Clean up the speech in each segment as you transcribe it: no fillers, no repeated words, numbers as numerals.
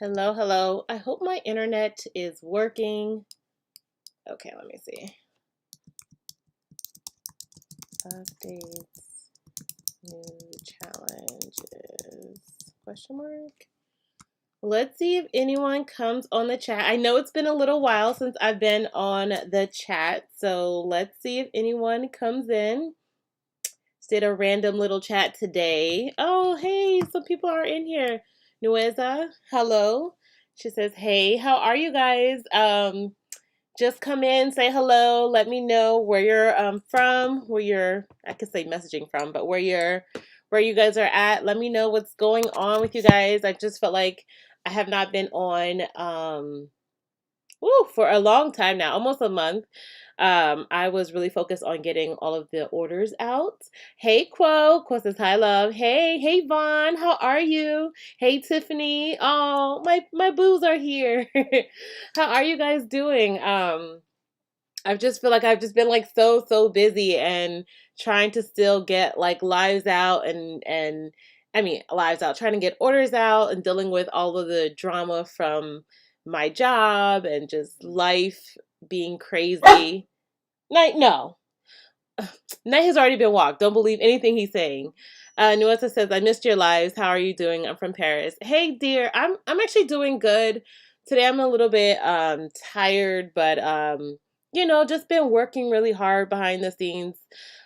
Hello, hello. I hope my internet is working. Okay, let me see. Updates, new challenges, question mark. Let's see if anyone comes on the chat. I know it's been a little while since I've been on the chat, so let's see if anyone comes in. Did a random little chat today. Oh, hey, some people are in here. Nueza, hello. She says, "Hey, how are you guys? Just come in, say hello, let me know where you're from, where you're I could say messaging from, but where you guys are at. Let me know what's going on with you guys. I just felt like I have not been on for a long time now, almost a month. I was really focused on getting all of the orders out. Hey, Quo says hi, love. Hey, Vaughn, how are you? Hey, Tiffany. Oh, my boos are here. How are you guys doing? I just feel like I've just been like so busy and trying to still get like lives out and I mean lives out, trying to get orders out and dealing with all of the drama from my job and just life being crazy. Night, no. Night has already been walked. Don't believe anything he's saying. Nuessa says, "I missed your lives. How are you doing? I'm from Paris." Hey, dear. I'm actually doing good. Today I'm a little bit tired, but just been working really hard behind the scenes.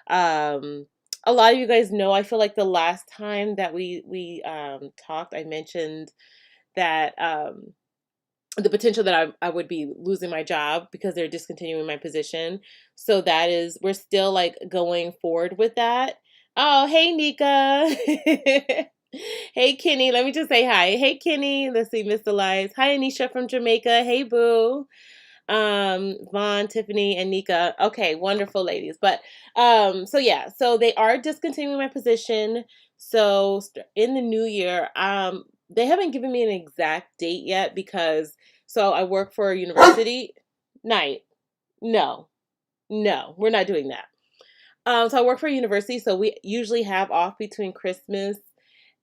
Um, a lot of you guys know. I feel like the last time that we talked, I mentioned that the potential that I would be losing my job because they're discontinuing my position. So we're still like going forward with that. Oh, hey, Nika. Hey, Kenny. Let me just say hi. Hey, Kenny. Let's see, Mr. Lies. Hi, Anisha from Jamaica. Hey, Boo. Vaughn, Tiffany, and Nika. Okay, wonderful ladies. But so yeah, so they are discontinuing my position. So in the new year, they haven't given me an exact date yet because I work for a university. Night. No, no, we're not doing that. So I work for a university, so we usually have off between Christmas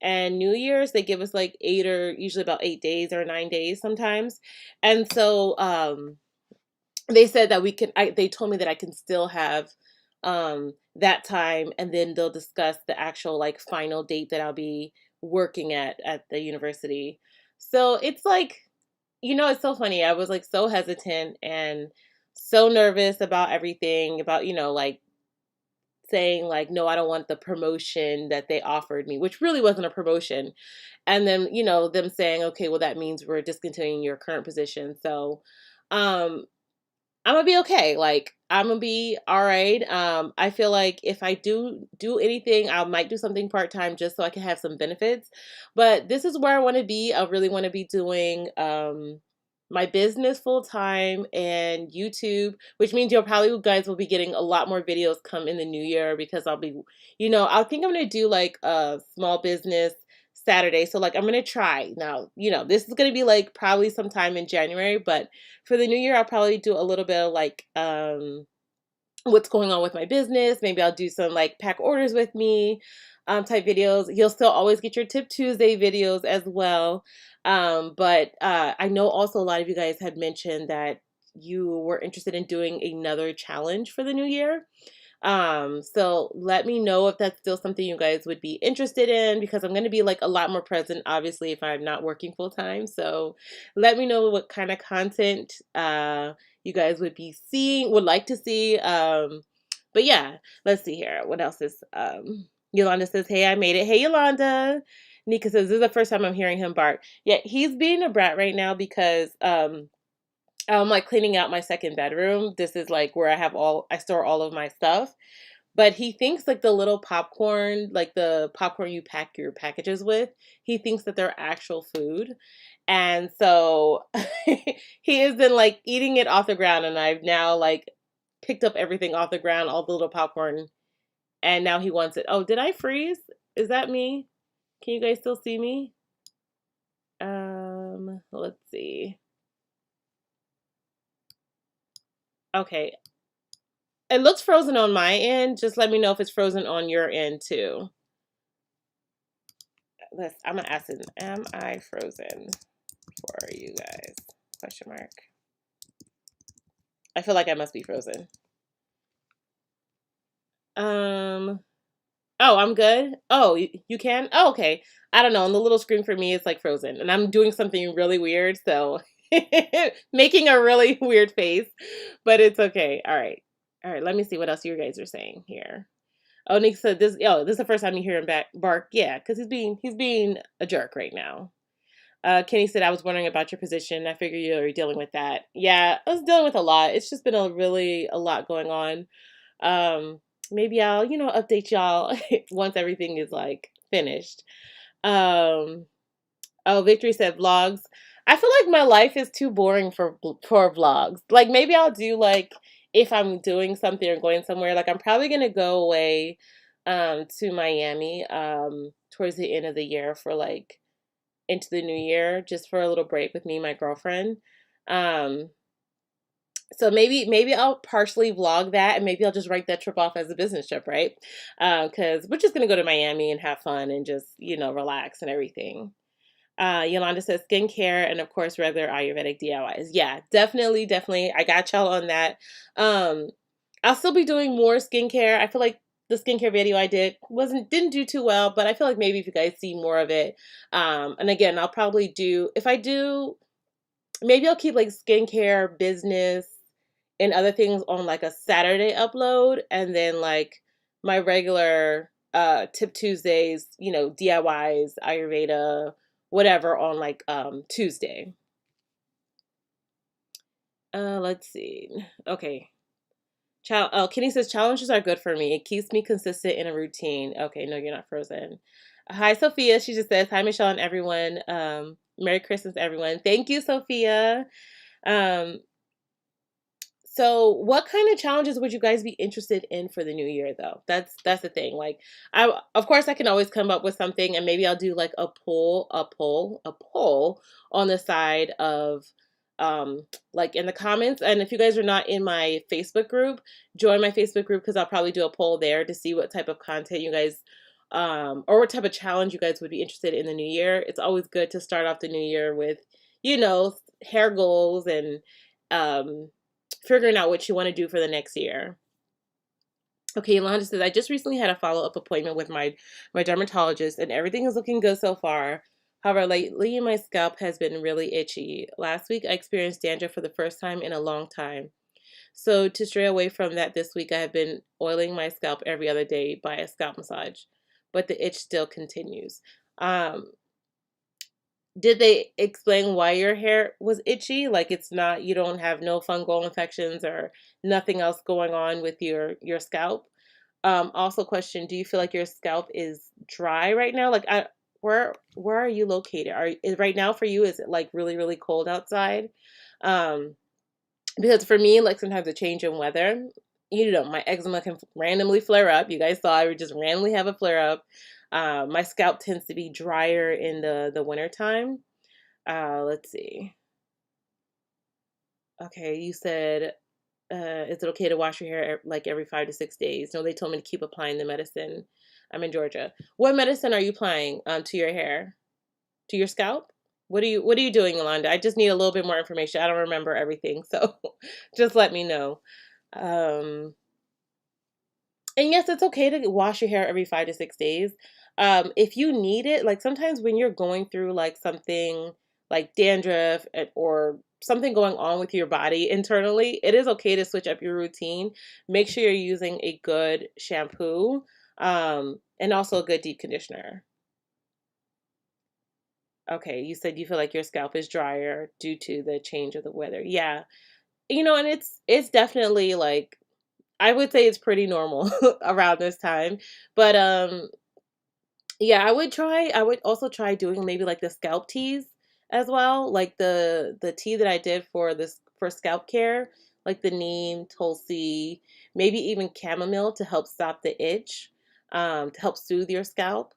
and New Year's. They give us like usually about 8 days or 9 days sometimes. And so they said that they told me that I can still have that time, and then they'll discuss the actual like final date that I'll be working at the university. So it's like, it's so funny. I was like so hesitant and so nervous about everything, about, like saying like, no, I don't want the promotion that they offered me, which really wasn't a promotion. And then, them saying, okay, well, that means we're discontinuing your current position. So, um, I'm gonna be okay. Like, I'm gonna be all right. I feel like if I do anything, I might do something part-time just so I can have some benefits. But this is where I want to be. I really want to be doing my business full time and YouTube, which means you guys will be getting a lot more videos come in the new year because I'll be, I think I'm gonna do like a small business Saturday. So like I'm gonna try now. This is gonna be like probably sometime in January, but for the new year, I'll probably do a little bit of like what's going on with my business. Maybe I'll do some like pack orders with me type videos. You'll still always get your Tip Tuesday videos as well. But I know also a lot of you guys had mentioned that you were interested in doing another challenge for the new year. So let me know if that's still something you guys would be interested in, because I'm going to be like a lot more present, obviously, if I'm not working full time. So let me know what kind of content, you guys would like to see. But yeah, let's see here. What else is, Yolanda says, "Hey, I made it." Hey, Yolanda. Nika says, "This is the first time I'm hearing him bark." Yeah, he's being a brat right now because, I'm like cleaning out my second bedroom. This is like where I store all of my stuff. But he thinks like the little popcorn, like the popcorn you pack your packages with, he thinks that they're actual food. And so he has been like eating it off the ground, and I've now like picked up everything off the ground, all the little popcorn, and now he wants it. Oh, did I freeze? Is that me? Can you guys still see me? Let's see. Okay, it looks frozen on my end. Just let me know if it's frozen on your end too. I'm gonna ask him, am I frozen? for you guys? Question mark. I feel like I must be frozen. Oh, I'm good. Oh, you can? Oh, okay. I don't know. On the little screen for me, it's like frozen. And I'm doing something really weird, so making a really weird face, but it's okay. All right. All right, let me see what else you guys are saying here. Oh, Nick said this. Oh, this is the first time you hear him bark. Yeah, because he's being a jerk right now. Kenny said, I was wondering about your position. I figure you're dealing with that. Yeah, I was dealing with a lot. It's just been a lot going on. Um, Maybe I'll, update y'all once everything is like finished. Um, oh, Victory said vlogs. I feel like my life is too boring for vlogs. Like maybe I'll do like if I'm doing something or going somewhere. Like I'm probably gonna go away to Miami towards the end of the year for like into the new year just for a little break with me and my girlfriend. Um so maybe I'll partially vlog that and maybe I'll just write that trip off as a business trip, right? Because we're just gonna go to Miami and have fun and just, relax and everything. Yolanda says skincare and of course regular Ayurvedic DIYs. Yeah, definitely, definitely. I got y'all on that. Um, I'll still be doing more skincare. I feel like the skincare video I didn't do too well, but I feel like maybe if you guys see more of it, and again, I'll probably do if I do, maybe I'll keep like skincare, business, and other things on like a Saturday upload, and then like my regular Tip Tuesdays, DIYs, Ayurveda, whatever on like Tuesday. Let's see. Okay. Kenny says challenges are good for me. It keeps me consistent in a routine. Okay, no, you're not frozen. Hi, Sophia. She just says hi, Michelle and everyone. Merry Christmas, everyone. Thank you, Sophia. Um, So, what kind of challenges would you guys be interested in for the new year though? That's the thing. Like of course I can always come up with something and maybe I'll do like a poll on the side of like in the comments. And if you guys are not in my Facebook group, join my Facebook group because I'll probably do a poll there to see what type of content you guys or what type of challenge you guys would be interested in the new year. It's always good to start off the new year with, hair goals and um figuring out what you want to do for the next year. Okay, Yolanda says, I just recently had a follow-up appointment with my dermatologist and everything is looking good so far. However, lately my scalp has been really itchy. Last week I experienced dandruff for the first time in a long time. So to stray away from that this week, I have been oiling my scalp every other day by a scalp massage, but the itch still continues. Um, Did they explain why your hair was itchy? Like it's not, you don't have no fungal infections or nothing else going on with your scalp? Also question, do you feel like your scalp is dry right now? Like where are you located? Right now for you, is it like really, really cold outside? Um, because for me, like sometimes a change in weather, my eczema can randomly flare up. You guys saw I would just randomly have a flare up. My scalp tends to be drier in the winter time. Let's see. Okay, you said, is it okay to wash your hair like every 5 to 6 days? No, they told me to keep applying the medicine. I'm in Georgia. What medicine are you applying to your hair? To your scalp? What are you doing, Yolanda? I just need a little bit more information. I don't remember everything, so just let me know. Um, and yes, it's okay to wash your hair every 5 to 6 days. If you need it, like sometimes when you're going through like something like dandruff or something going on with your body internally, it is okay to switch up your routine. Make sure you're using a good shampoo, and also a good deep conditioner. Okay, you said you feel like your scalp is drier due to the change of the weather. Yeah. And it's definitely like I would say it's pretty normal around this time. But yeah, I would also try doing maybe like the scalp teas as well. Like the tea that I did for scalp care, like the neem, tulsi, maybe even chamomile to help stop the itch, to help soothe your scalp.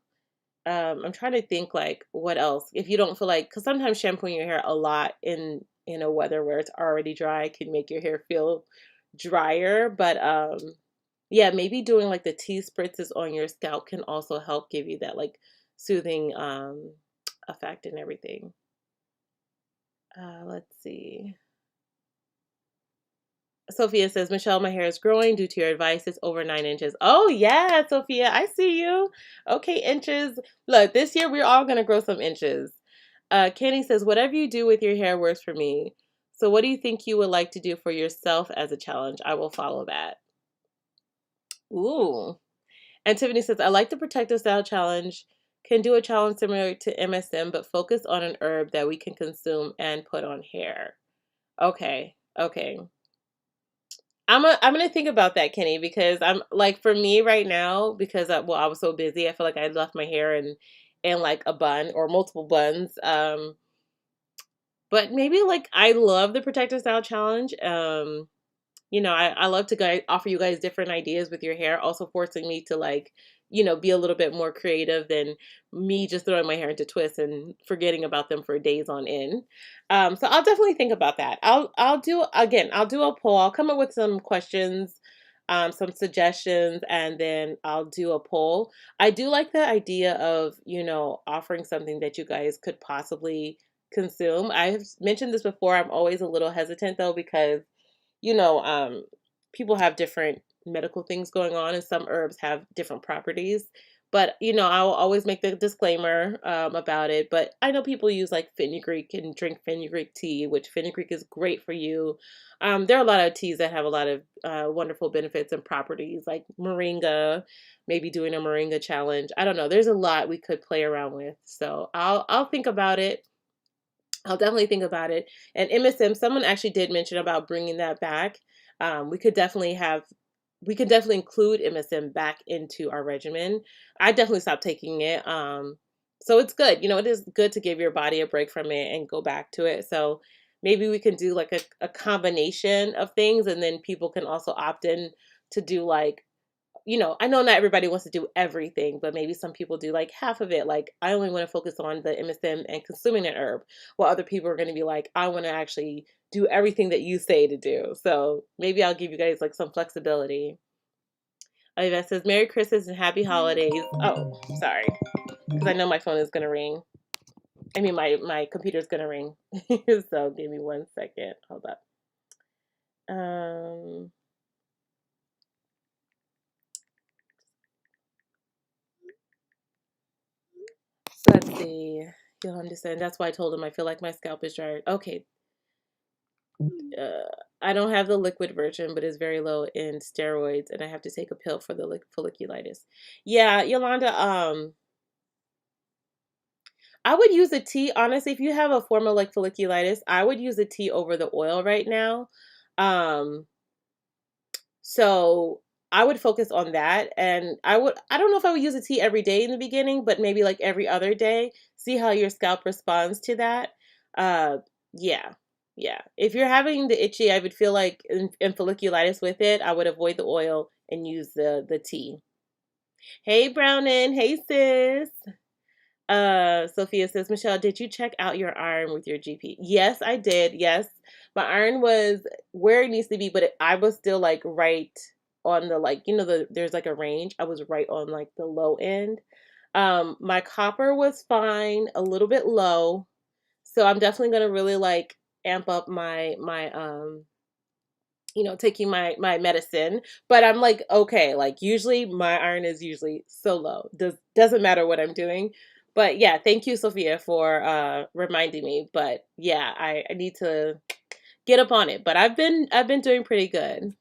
I'm trying to think like what else. If you don't feel like, because sometimes shampooing your hair a lot in a weather where it's already dry can make your hair feel drier. But yeah, maybe doing like the tea spritzes on your scalp can also help give you that like soothing effect and everything. Let's see. Sophia says, Michelle, my hair is growing due to your advice. It's over 9 inches. Oh, yeah, Sophia, I see you. Okay, inches. Look, this year we're all going to grow some inches. Kenny says, whatever you do with your hair works for me. So what do you think you would like to do for yourself as a challenge? I will follow that. Ooh. And Tiffany says, I like the protective style challenge. Can do a challenge similar to MSM, but focus on an herb that we can consume and put on hair. Okay. Okay. I'm gonna think about that, Kenny, because I'm like for me right now, because I was so busy, I feel like I left my hair in like a bun or multiple buns. But maybe like I love the protective style challenge. I love to offer you guys different ideas with your hair, also forcing me to like, be a little bit more creative than me just throwing my hair into twists and forgetting about them for days on end. So I'll definitely think about that. I'll do a poll. I'll come up with some questions, some suggestions, and then I'll do a poll. I do like the idea of, offering something that you guys could possibly consume. I've mentioned this before. I'm always a little hesitant though, because you know, um, people have different medical things going on, and some herbs have different properties. But I'll always make the disclaimer about it. But I know people use like fenugreek and drink fenugreek tea, which fenugreek is great for you. There are a lot of teas that have a lot of wonderful benefits and properties, like moringa. Maybe doing a moringa challenge. I don't know. There's a lot we could play around with. So I'll think about it. I'll definitely think about it. And MSM, someone actually did mention about bringing that back. We could definitely include MSM back into our regimen. I definitely stopped taking it. So it's good. It is good to give your body a break from it and go back to it. So maybe we can do like a combination of things, and then people can also opt in to do like, I know not everybody wants to do everything, but maybe some people do like half of it. Like, I only want to focus on the MSM and consuming an herb, while other people are going to be like, I want to actually do everything that you say to do. So maybe I'll give you guys like some flexibility. Yvette says, Merry Christmas and Happy Holidays. Oh, sorry. Because I know my phone is going to ring. I mean, my computer's going to ring. So give me 1 second. Hold up. So let's see. You'll understand. That's why I told him I feel like my scalp is dry. Okay. I don't have the liquid version, but it's very low in steroids, and I have to take a pill for the folliculitis. Yeah, Yolanda. I would use a tea. Honestly, if you have a form of like folliculitis, I would use a tea over the oil right now. Um, so I would focus on that, and I don't know if I would use a tea every day in the beginning, but maybe like every other day. See how your scalp responds to that. Uh, yeah. Yeah. If you're having the itchy, I would feel like in folliculitis with it, I would avoid the oil and use the tea. Hey, Brownin. Hey, sis. Sophia says, Michelle, did you check out your iron with your GP? Yes, I did. Yes. My iron was where it needs to be, but I was still like right on the like, there's like a range. I was right on like the low end. My copper was fine, a little bit low. So I'm definitely gonna really like amp up my taking my medicine. But I'm like, okay, like usually my iron is usually so low. Doesn't matter what I'm doing. But yeah, thank you, Sophia, for reminding me. But yeah, I need to get up on it. But I've been doing pretty good.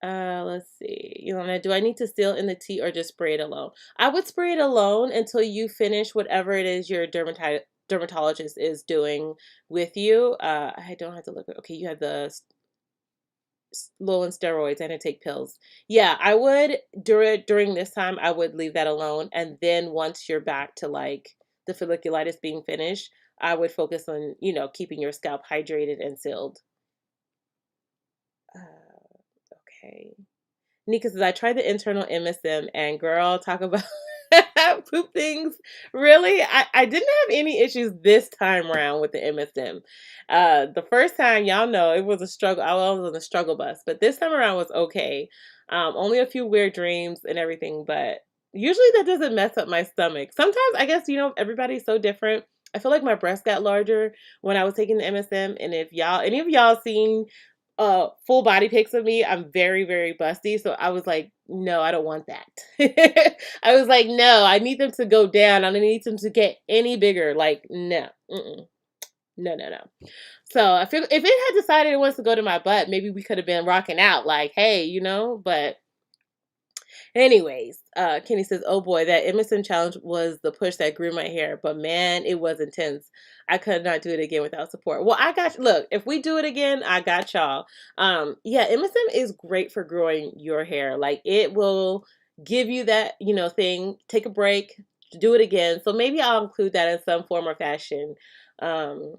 Let's see. Do I need to seal in the tea or just spray it alone? I would spray it alone until you finish whatever it is your dermatologist is doing with you. I don't have to look. Okay, you have the low in steroids and to take pills. Yeah, I would during this time I would leave that alone, and then once you're back to like the folliculitis being finished, I would focus on keeping your scalp hydrated and sealed. Okay. Nika says, I tried the internal MSM and girl, talk about poop things. Really? I didn't have any issues this time around with the MSM. The first time, y'all know, it was a struggle. I was on the struggle bus, but this time around was okay. Only a few weird dreams and everything, but usually that doesn't mess up my stomach. Sometimes, I guess, everybody's so different. I feel like my breast got larger when I was taking the MSM. And if any of y'all seen full body pics of me, I'm very, very busty. So I was like, no, I don't want that. I was like, no, I need them to go down. I don't need them to get any bigger. Like, no. Mm-mm. No, no, no. So I feel if it had decided it wants to go to my butt, maybe we could have been rocking out like, hey, but anyways, Kenny says, oh boy, that Emerson challenge was the push that grew my hair, but man, it was intense. I could not do it again without support. Well, look, if we do it again, I got y'all. Yeah, Emerson is great for growing your hair. Like it will give you that, thing, take a break, do it again. So maybe I'll include that in some form or fashion. Um,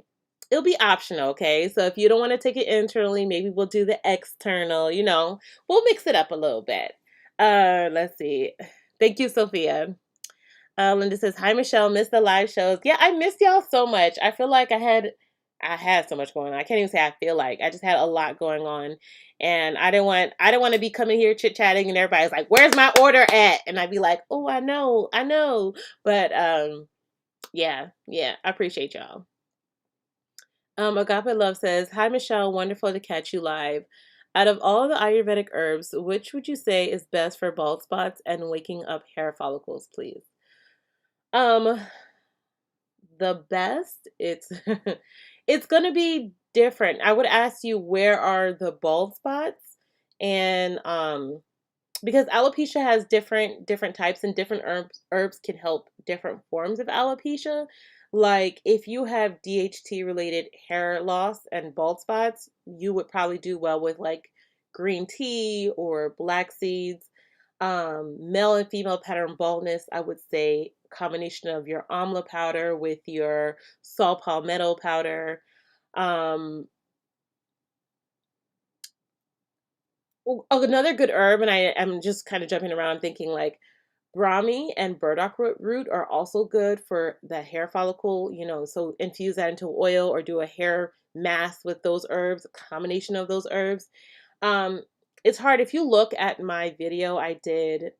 it'll be optional, okay? So if you don't want to take it internally, maybe we'll do the external, we'll mix it up a little bit. Let's see. Thank you, Sophia. Linda says, hi, Michelle. Missed the live shows. Yeah, I missed y'all so much. I feel like I had so much going on. I can't even say I feel like. I just had a lot going on. And I didn't want to be coming here chit-chatting and everybody's like, where's my order at? And I'd be like, oh, I know. But yeah, I appreciate y'all. Agape Love says, hi, Michelle. Wonderful to catch you live. Out of all the Ayurvedic herbs, which would you say is best for bald spots and waking up hair follicles, please? Um, the best, it's gonna be different. I would ask you where are the bald spots, and because alopecia has different types, and different herbs can help different forms of alopecia. Like if you have DHT related hair loss and bald spots, you would probably do well with like green tea or black seeds. Male and female pattern baldness, I would say combination of your amla powder with your saw palmetto powder. Um, Another good herb, and I am just kind of jumping around thinking like Brahmi and burdock root are also good for the hair follicle, so infuse that into oil or do a hair mask with those herbs, a combination of those herbs. Um, it's hard. If you look at my video, I did,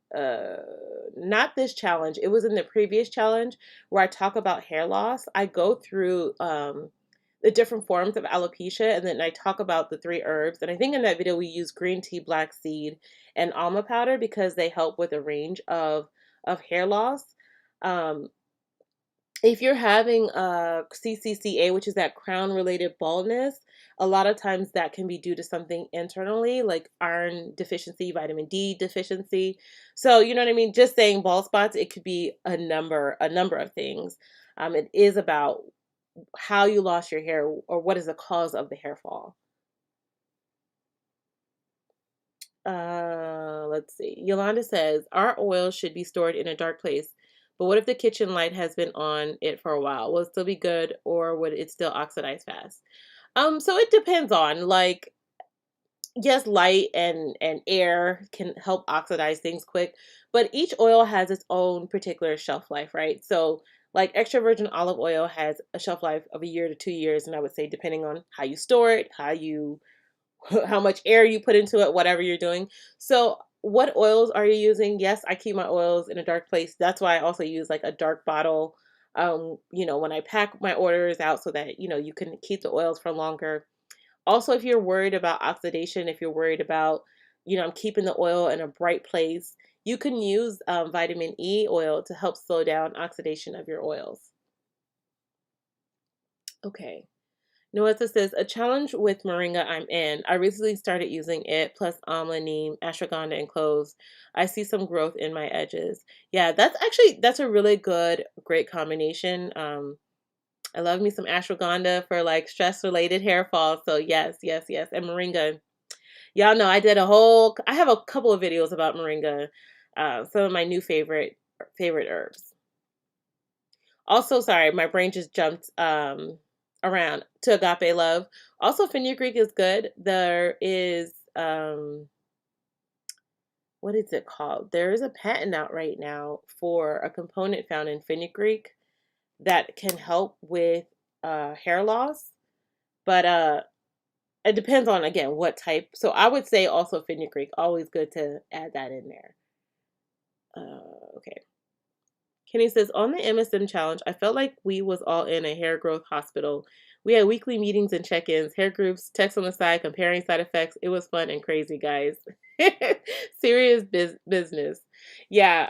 not this challenge, it was in the previous challenge where I talk about hair loss. I go through, the different forms of alopecia, and then I talk about the three herbs. And I think in that video we use green tea, black seed, and almond powder because they help with a range of hair loss. Um, if you're having CCCA, which is that crown related baldness, a lot of times that can be due to something internally, like iron deficiency, vitamin D deficiency. So you know what I mean? Just saying bald spots, it could be a number of things. It is about how you lost your hair or what is the cause of the hair fall. Let's see. Yolanda says, our oil should be stored in a dark place, but what if the kitchen light has been on it for a while? Will it still be good or would it still oxidize fast? So it depends on like, yes, light and air can help oxidize things quick, but each oil has its own particular shelf life, right? So like extra virgin olive oil has a shelf life of a year to 2 years, and I would say depending on how you store it, how much air you put into it, whatever you're doing. So what oils are you using? Yes, I keep my oils in a dark place. That's why I also use like a dark bottle, when I pack my orders out so that, you can keep the oils for longer. Also, if you're worried about oxidation, if you're worried about, I'm keeping the oil in a bright place, you can use vitamin E oil to help slow down oxidation of your oils. Okay. Noetta says, a challenge with moringa I'm in. I recently started using it, plus amla, neem, ashwagandha, and cloves. I see some growth in my edges. Yeah, that's a really great combination. I love me some ashwagandha for like stress-related hair fall. So yes, yes, yes. And moringa. Y'all know I have a couple of videos about moringa. Some of my new favorite herbs. Also, sorry, my brain just jumped around to agape love. Also, fenugreek is good. There is what is it called? There is a patent out right now for a component found in fenugreek that can help with hair loss. But it depends on again what type. So I would say also fenugreek. Always good to add that in there. Okay. Kenny says, on the MSM challenge, I felt like we was all in a hair growth hospital. We had weekly meetings and check-ins, hair groups, texts on the side, comparing side effects. It was fun and crazy, guys. Serious business. Yeah.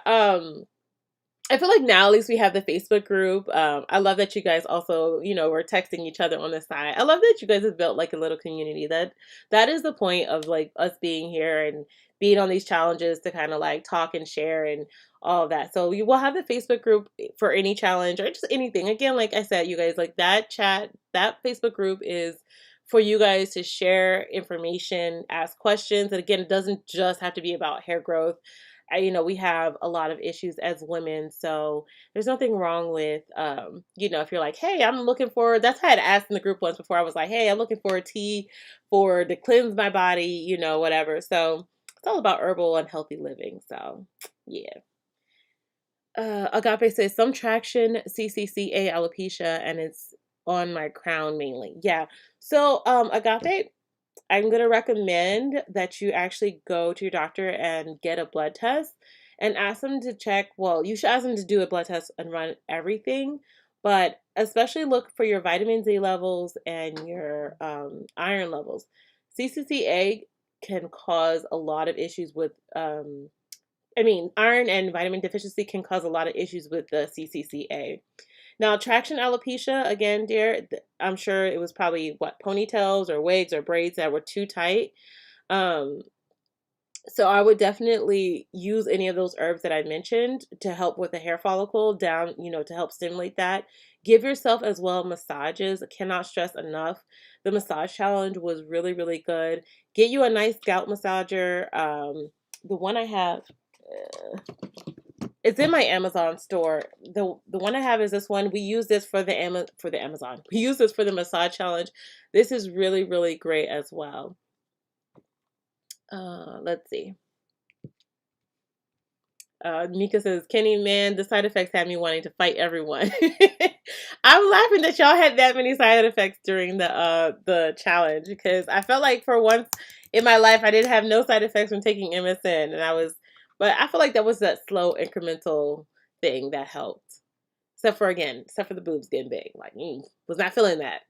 I feel like now at least we have the Facebook group. I love that you guys also, we're texting each other on the side. I love that you guys have built like a little community. That is the point of like us being here and being on these challenges to kind of like talk and share and all of that. So we will have the Facebook group for any challenge or just anything. Again, like I said, you guys, like that Facebook group is for you guys to share information, ask questions. And again, it doesn't just have to be about hair growth. We have a lot of issues as women, so there's nothing wrong with, if you're like, hey, I'm looking for, that's how I'd asked in the group once before. I was like, hey, I'm looking for a tea to cleanse my body, whatever. So it's all about herbal and healthy living. So yeah. Agape says some traction, CCCA alopecia, and it's on my crown mainly. Yeah. So Agape, I'm going to recommend that you actually go to your doctor and get a blood test and ask them to check. Well, you should ask them to do a blood test and run everything, but especially look for your vitamin D levels and your iron levels. CCCA can cause a lot of issues with, iron and vitamin deficiency can cause a lot of issues with the CCCA. Now, traction alopecia, again, dear, I'm sure it was probably ponytails or wigs or braids that were too tight. Um, so I would definitely use any of those herbs that I mentioned to help with the hair follicle down, to help stimulate that. Give yourself as well massages. I cannot stress enough. The massage challenge was really, really good. Get you a nice scalp massager. The one I have, it's in my Amazon store. The one I have is this one. We use this for the Amazon. We use this for the massage challenge. This is really, really great as well. Let's see. Mika says, Kenny, man, the side effects had me wanting to fight everyone. I'm laughing that y'all had that many side effects during the challenge because I felt like for once in my life I didn't have no side effects from taking MSN, but I feel like that was that slow incremental thing that helped. Except for the boobs getting big. Like, was not feeling that.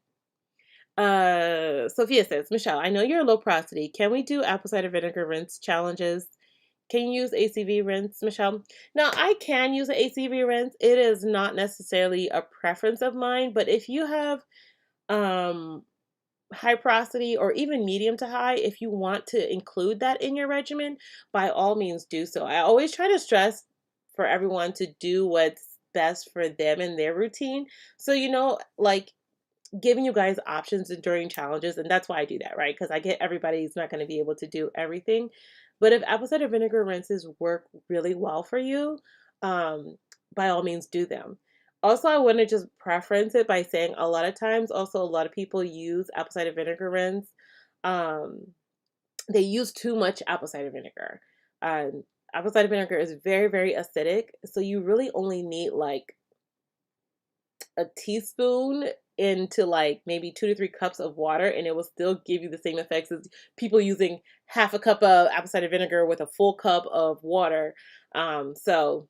Sophia says, Michelle, I know you're low porosity. Can we do apple cider vinegar rinse challenges? Can you use ACV rinse, Michelle? Now, I can use an ACV rinse. It is not necessarily a preference of mine, but if you have high porosity or even medium to high, if you want to include that in your regimen, by all means do so. I always try to stress for everyone to do what's best for them and their routine. So, like giving you guys options during challenges, and that's why I do that, right? Because I get everybody's not going to be able to do everything. But if apple cider vinegar rinses work really well for you, by all means do them. Also, I want to just preference it by saying a lot of times, also a lot of people use apple cider vinegar rinse. They use too much apple cider vinegar. Apple cider vinegar is very, very acidic, so you really only need like a teaspoon into like maybe 2 to 3 cups of water, and it will still give you the same effects as people using half a cup of apple cider vinegar with a full cup of water. So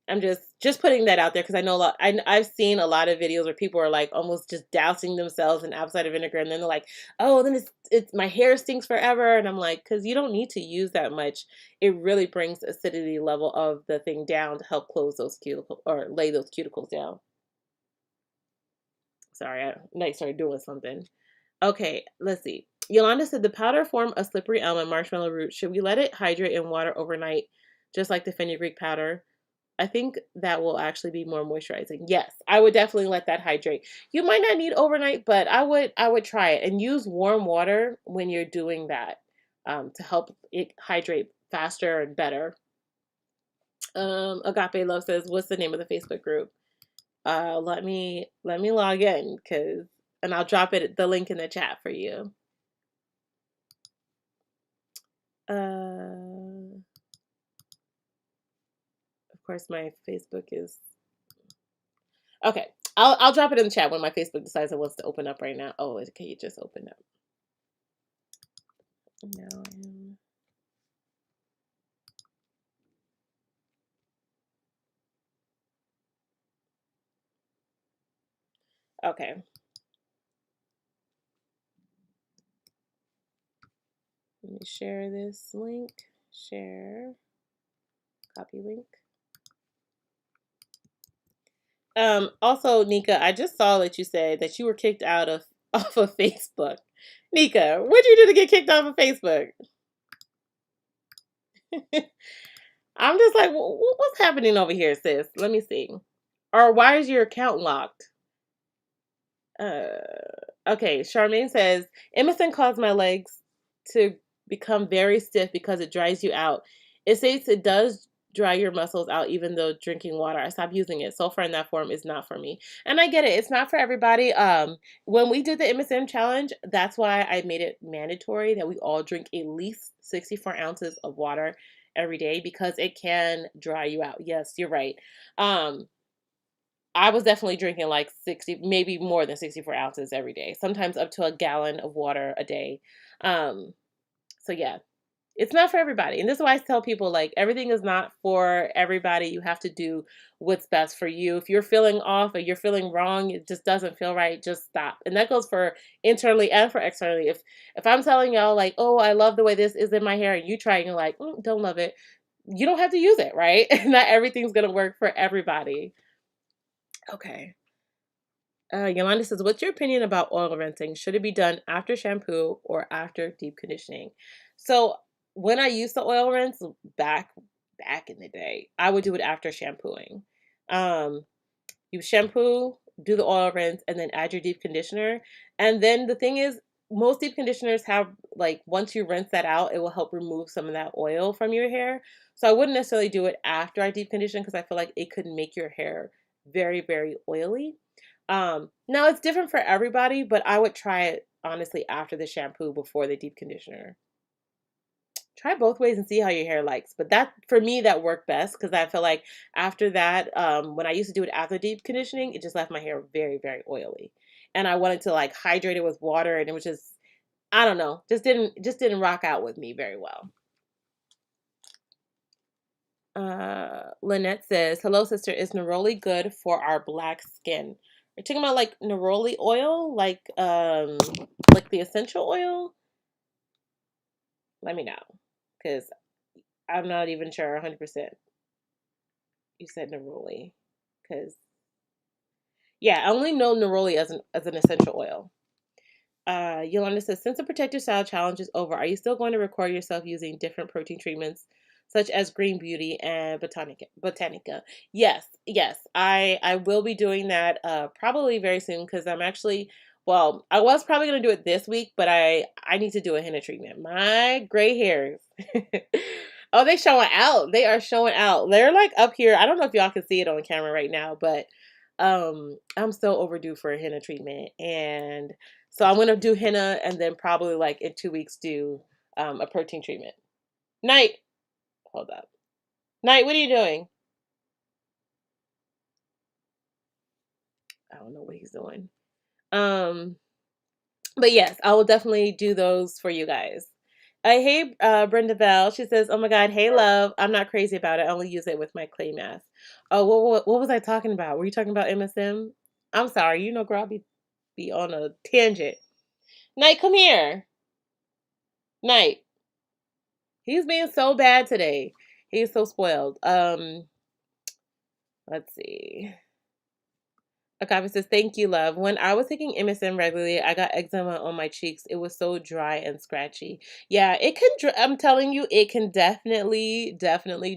I'm just putting that out there because I know I've seen a lot of videos where people are like almost just dousing themselves in apple cider vinegar, and then they're like, oh, then it's my hair stinks forever, and I'm like, because you don't need to use that much. It really brings the acidity level of the thing down to help close those cuticles or lay those cuticles down. Sorry, I started doing something. Okay, let's see. Yolanda said the powder form a slippery almond marshmallow root. Should we let it hydrate in water overnight, just like the fenugreek powder? I think that will actually be more moisturizing. Yes, I would definitely let that hydrate. You might not need overnight, but I would try it and use warm water when you're doing that to help it hydrate faster and better. Agape Love says, "What's the name of the Facebook group?" Let me log in and I'll drop the link in the chat for you. Of course my Facebook is okay. I'll drop it in the chat when my Facebook decides it wants to open up right now. Oh, okay, you just opened up. Now Okay. Let me share this link. Share. Copy link. Also, Nika, I just saw that you said that you were kicked out of off of Facebook. Nika, what'd you do to get kicked off of Facebook? I'm just like, what's happening over here, sis? Let me see. Or why is your account locked? Okay, Charmaine says, Emerson caused my legs to become very stiff because it dries you out. It says it does dry your muscles out even though drinking water. I stopped using it. Sulfur in that form is not for me. And I get it. It's not for everybody. When we did the MSM challenge, that's why I made it mandatory that we all drink at least 64 ounces of water every day because it can dry you out. Yes, you're right. I was definitely drinking like 60, maybe more than 64 ounces every day, sometimes up to a gallon of water a day. So yeah, it's not for everybody. And this is why I tell people like everything is not for everybody. You have to do what's best for you. If you're feeling off or you're feeling wrong, it just doesn't feel right, just stop. And that goes for internally and for externally. If I'm telling y'all like, oh, I love the way this is in my hair, and you try and you're like, don't love it, you don't have to use it, right? Not everything's gonna work for everybody. Okay. Yolanda says, what's your opinion about oil rinsing? Should it be done after shampoo or after deep conditioning? So when I used the oil rinse back in the day, I would do it after shampooing. You shampoo, do the oil rinse, and then add your deep conditioner. And then the thing is, most deep conditioners have like once you rinse that out, it will help remove some of that oil from your hair. So I wouldn't necessarily do it after I deep condition because I feel like it could make your hair very, very oily. Now it's different for everybody, but I would try it honestly after the shampoo before the deep conditioner. Try both ways and see how your hair likes. But that for me that worked best because I feel like after that, when I used to do it after deep conditioning, it just left my hair very, very oily. And I wanted to like hydrate it with water and it was just I don't know, just didn't rock out with me very well. Lynette says, hello sister, is neroli good for our black skin? We're talking about like neroli oil, like the essential oil? Let me know. Because I'm not even sure 100%. You said neroli. Because yeah, I only know neroli as an essential oil. Yolanda says, since the Protective Style Challenge is over, are you still going to record yourself using different protein treatments, such as Green Beauty and Botanica? Yes, yes, I will be doing that probably very soon because I'm actually, well, I was probably going to do it this week, but I need to do a henna treatment. My gray hairs. Oh, they showing out. They are showing out. They're like up here. I don't know if y'all can see it on camera right now, but I'm so overdue for a henna treatment and so I'm gonna do henna and then probably like in 2 weeks do a protein treatment. Night, hold up. Night, what are you doing? I don't know what he's doing. Um, but yes, I will definitely do those for you guys. Hey, Brenda Bell. She says, "Oh my God, hey love. I'm not crazy about it. I only use it with my clay mask." Oh, what was I talking about? Were you talking about MSM? I'm sorry. You know, girl, I'll be on a tangent. Night, come here. Night. He's being so bad today. He's so spoiled. Let's see. Akavi says, thank you, love. When I was taking MSM regularly, I got eczema on my cheeks. It was so dry and scratchy. Yeah, it can, I'm telling you, it can definitely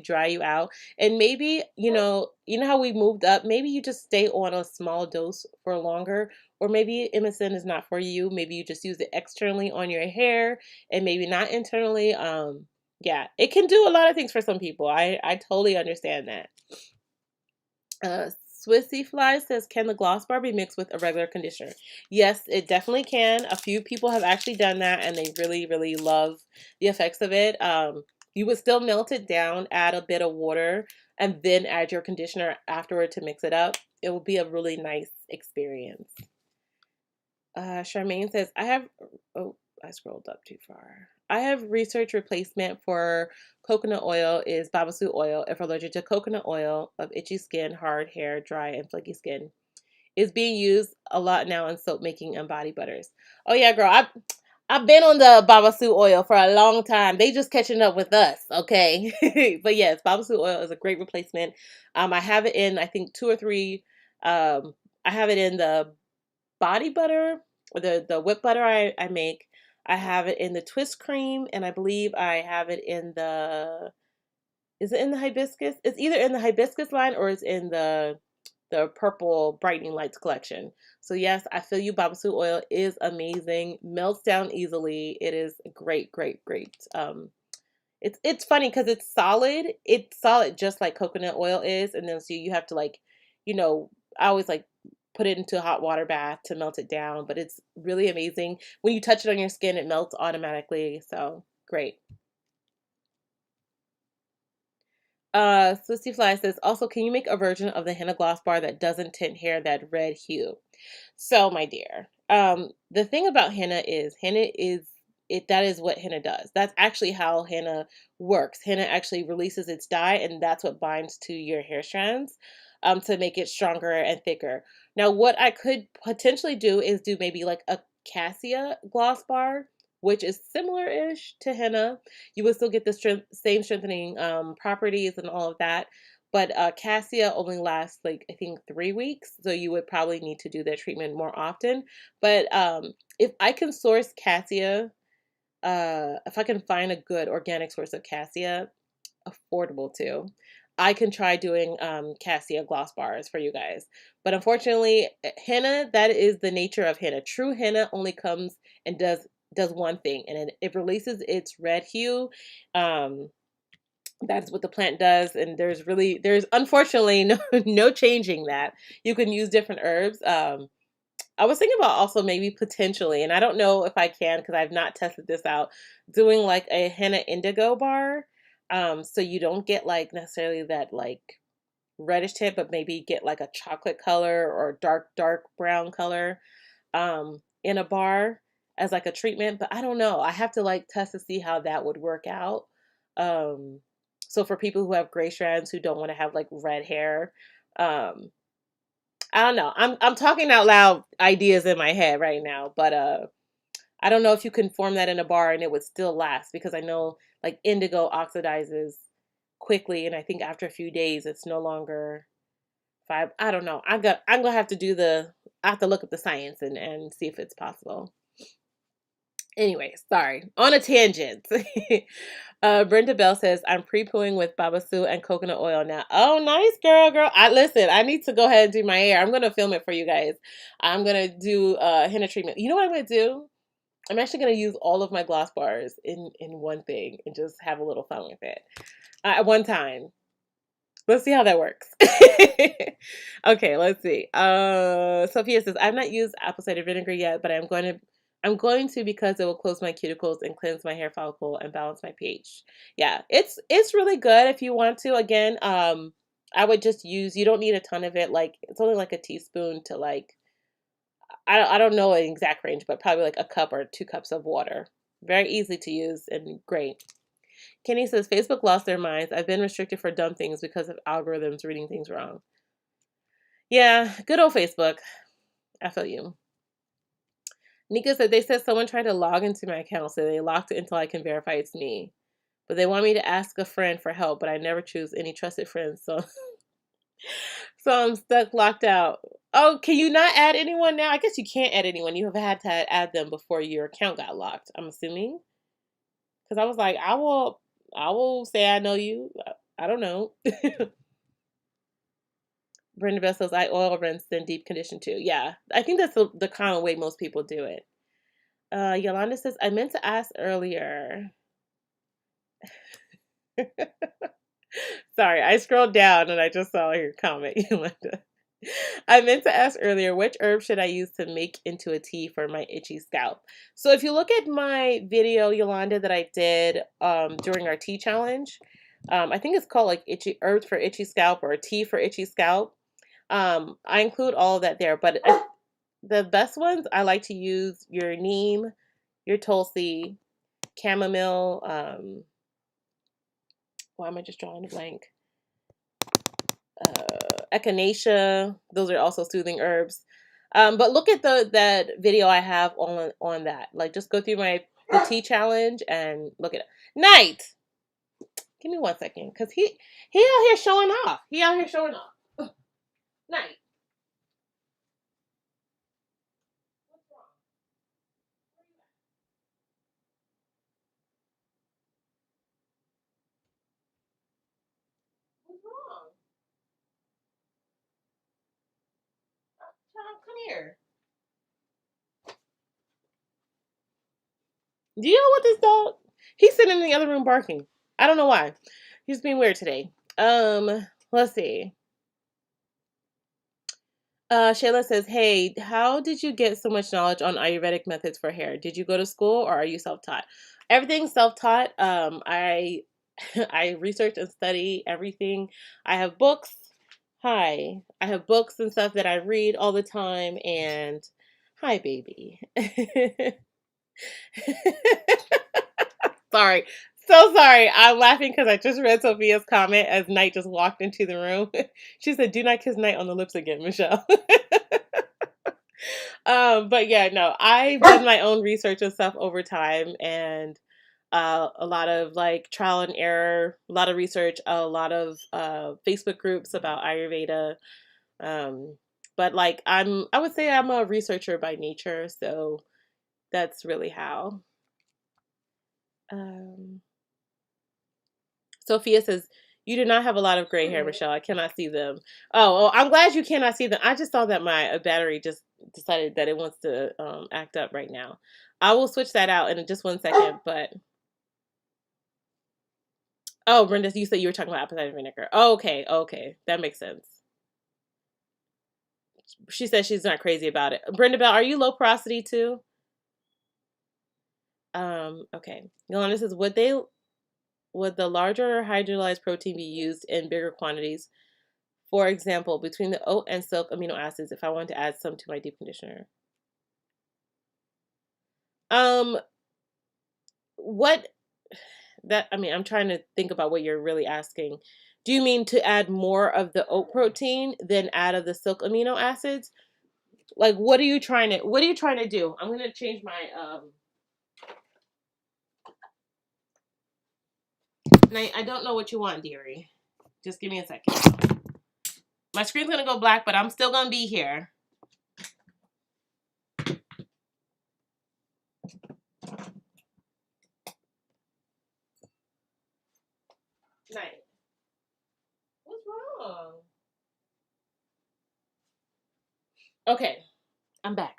dry you out. And maybe, you know how we moved up? Maybe you just stay on a small dose for longer. Or maybe MSM is not for you. Maybe you just use it externally on your hair and maybe not internally. Yeah, it can do a lot of things for some people. I totally understand that. Swissy Fly says, can the gloss bar be mixed with a regular conditioner? Yes, it definitely can. A few people have actually done that and they really, really love the effects of it. You would still melt it down, add a bit of water, and then add your conditioner afterward to mix it up. It will be a really nice experience. Charmaine says, I scrolled up too far. I have research replacement for coconut oil is babasu oil if allergic to coconut oil of itchy skin, hard hair, dry, and flaky skin. is being used a lot now in soap making and body butters. Oh yeah, girl, I've been on the Babasu oil for a long time. They just catching up with us, okay? But yes, Babasu oil is a great replacement. I have it in I think 2 or 3. I have it in the body butter or the whip butter I make. I have it in the twist cream, and I believe I have it in the, is it in the hibiscus? It's either in the hibiscus line or it's in the purple brightening lights collection. So yes, I feel you. Babasu oil is amazing. Melts down easily. It is great, great, great. It's funny because it's solid. It's solid just like coconut oil is, and then so you have to like, I always like put it into a hot water bath to melt it down. But it's really amazing when you touch it on your skin. It melts automatically. So great. Swissy Fly says, also, can you make a version of the henna gloss bar that doesn't tint hair that red hue? So, my dear, the thing about henna is it that is what henna does. That's actually how henna works. Henna actually releases its dye, and that's what binds to your hair strands, to make it stronger and thicker. Now, what I could potentially do is do maybe like a cassia gloss bar, which is similar-ish to henna. You would still get the same strengthening properties and all of that. But cassia only lasts like I think 3 weeks, so you would probably need to do that treatment more often. But if I can source cassia, if I can find a good organic source of cassia, affordable too, I can try doing cassia gloss bars for you guys. But unfortunately, henna, that is the nature of henna. True henna only comes and does one thing, and it releases its red hue. That's what the plant does, and there's unfortunately no changing that. You can use different herbs. I was thinking about also maybe potentially, and I don't know if I can because I've not tested this out, doing like a henna indigo bar. So you don't get like necessarily that like reddish tint, but maybe get like a chocolate color or dark brown color in a bar as like a treatment. But I don't know. I have to like test to see how that would work out. Um, so for people who have gray strands who don't want to have like red hair, um, I don't know. I'm talking out loud ideas in my head right now, but I don't know if you can form that in a bar and it would still last, because I know like indigo oxidizes quickly, and I think after a few days it's no longer five. I don't know. I'm gonna have to I have to look up the science and see if it's possible. Anyway, sorry. On a tangent. Brenda Bell says, I'm pre-pooing with Babasu and coconut oil now. Oh, nice, girl. Listen, I need to go ahead and do my hair. I'm going to film it for you guys. I'm going to do henna treatment. You know what I'm going to do? I'm actually going to use all of my gloss bars in one thing and just have a little fun with it at one time. Let's see how that works. Okay, let's see. Sophia says, I've not used apple cider vinegar yet, but I'm going to because it will close my cuticles and cleanse my hair follicle and balance my pH. Yeah, it's really good if you want to. Again, I would just use, you don't need a ton of it. Like it's only like a teaspoon to like, I don't know an exact range, but probably like a cup or 2 cups of water. Very easy to use and great. Kenny says, Facebook lost their minds. I've been restricted for dumb things because of algorithms reading things wrong. Yeah, good old Facebook. I feel you. Nika said, they said someone tried to log into my account, so they locked it until I can verify it's me. But they want me to ask a friend for help, but I never choose any trusted friends, so I'm stuck, locked out. Oh, can you not add anyone now? I guess you can't add anyone. You have had to add them before your account got locked, I'm assuming. Because I was like, I will say I know you. I don't know. Brenda Bell says, I oil rinse, then deep condition too. Yeah, I think that's the common way most people do it. Yolanda says, I meant to ask earlier. Sorry, I scrolled down and I just saw your comment, Yolanda. I meant to ask earlier, which herb should I use to make into a tea for my itchy scalp? So if you look at my video, Yolanda, that I did during our tea challenge, I think it's called like itchy herbs for itchy scalp or tea for itchy scalp. I include all of that there, but the best ones I like to use your neem, your tulsi, chamomile. Why am I just drawing a blank? echinacea. Those are also soothing herbs. But look at that video I have on that. Like, just go through the tea challenge and look at it. Night. Give me 1 second, cause he out here showing off. He out here showing off. Night. What's wrong? What's wrong? Child, come here. Do you know what this dog? He's sitting in the other room barking. I don't know why. He's being weird today. Let's see. Shayla says, "Hey, how did you get so much knowledge on Ayurvedic methods for hair? Did you go to school or are you self-taught?" Everything's self-taught. I I research and study everything. I have books. Hi. I have books and stuff that I read all the time. And hi, baby. Sorry. So sorry. I'm laughing because I just read Sophia's comment as Knight just walked into the room. She said, "Do not kiss Knight on the lips again, Michelle." But yeah, no, I've done my own research and stuff over time, and a lot of like trial and error, a lot of research, a lot of Facebook groups about Ayurveda. Um, but like I would say I'm a researcher by nature, so that's really how. Um, Sophia says, "You do not have a lot of gray hair, Michelle. I cannot see them." Oh, I'm glad you cannot see them. I just saw that my battery just decided that it wants to act up right now. I will switch that out in just 1 second. But oh, Brenda, you said you were talking about apple cider vinegar. Oh, okay, okay, that makes sense. She says she's not crazy about it. Brenda Bell, are you low porosity too? Okay. Yolanda says, would the larger hydrolyzed protein be used in bigger quantities? For example, between the oat and silk amino acids, if I want to add some to my deep conditioner. Um, what I'm trying to think about what you're really asking. Do you mean to add more of the oat protein than add of the silk amino acids? Like, what are you trying to do? I'm gonna change my I don't know what you want, dearie. Just give me a second. My screen's gonna go black, but I'm still gonna be here. Night. What's wrong? Okay. I'm back.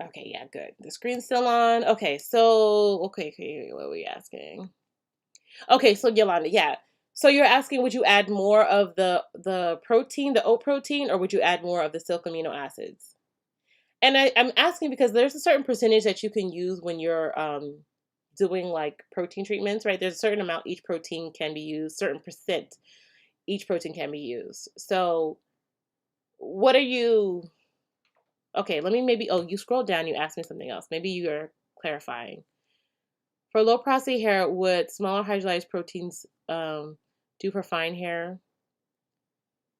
Okay, yeah, good. The screen's still on. Okay, so okay, what are we asking? Okay, so Yolanda, yeah. So you're asking, would you add more of the protein, the oat protein, or would you add more of the silk amino acids? And I'm asking because there's a certain percentage that you can use when you're doing like protein treatments, right? There's a certain amount each protein can be used, certain percent each protein can be used. So what are you okay, let me maybe you scroll down, you asked me something else. Maybe you're clarifying. For low porosity hair, would smaller hydrolyzed proteins do for fine hair?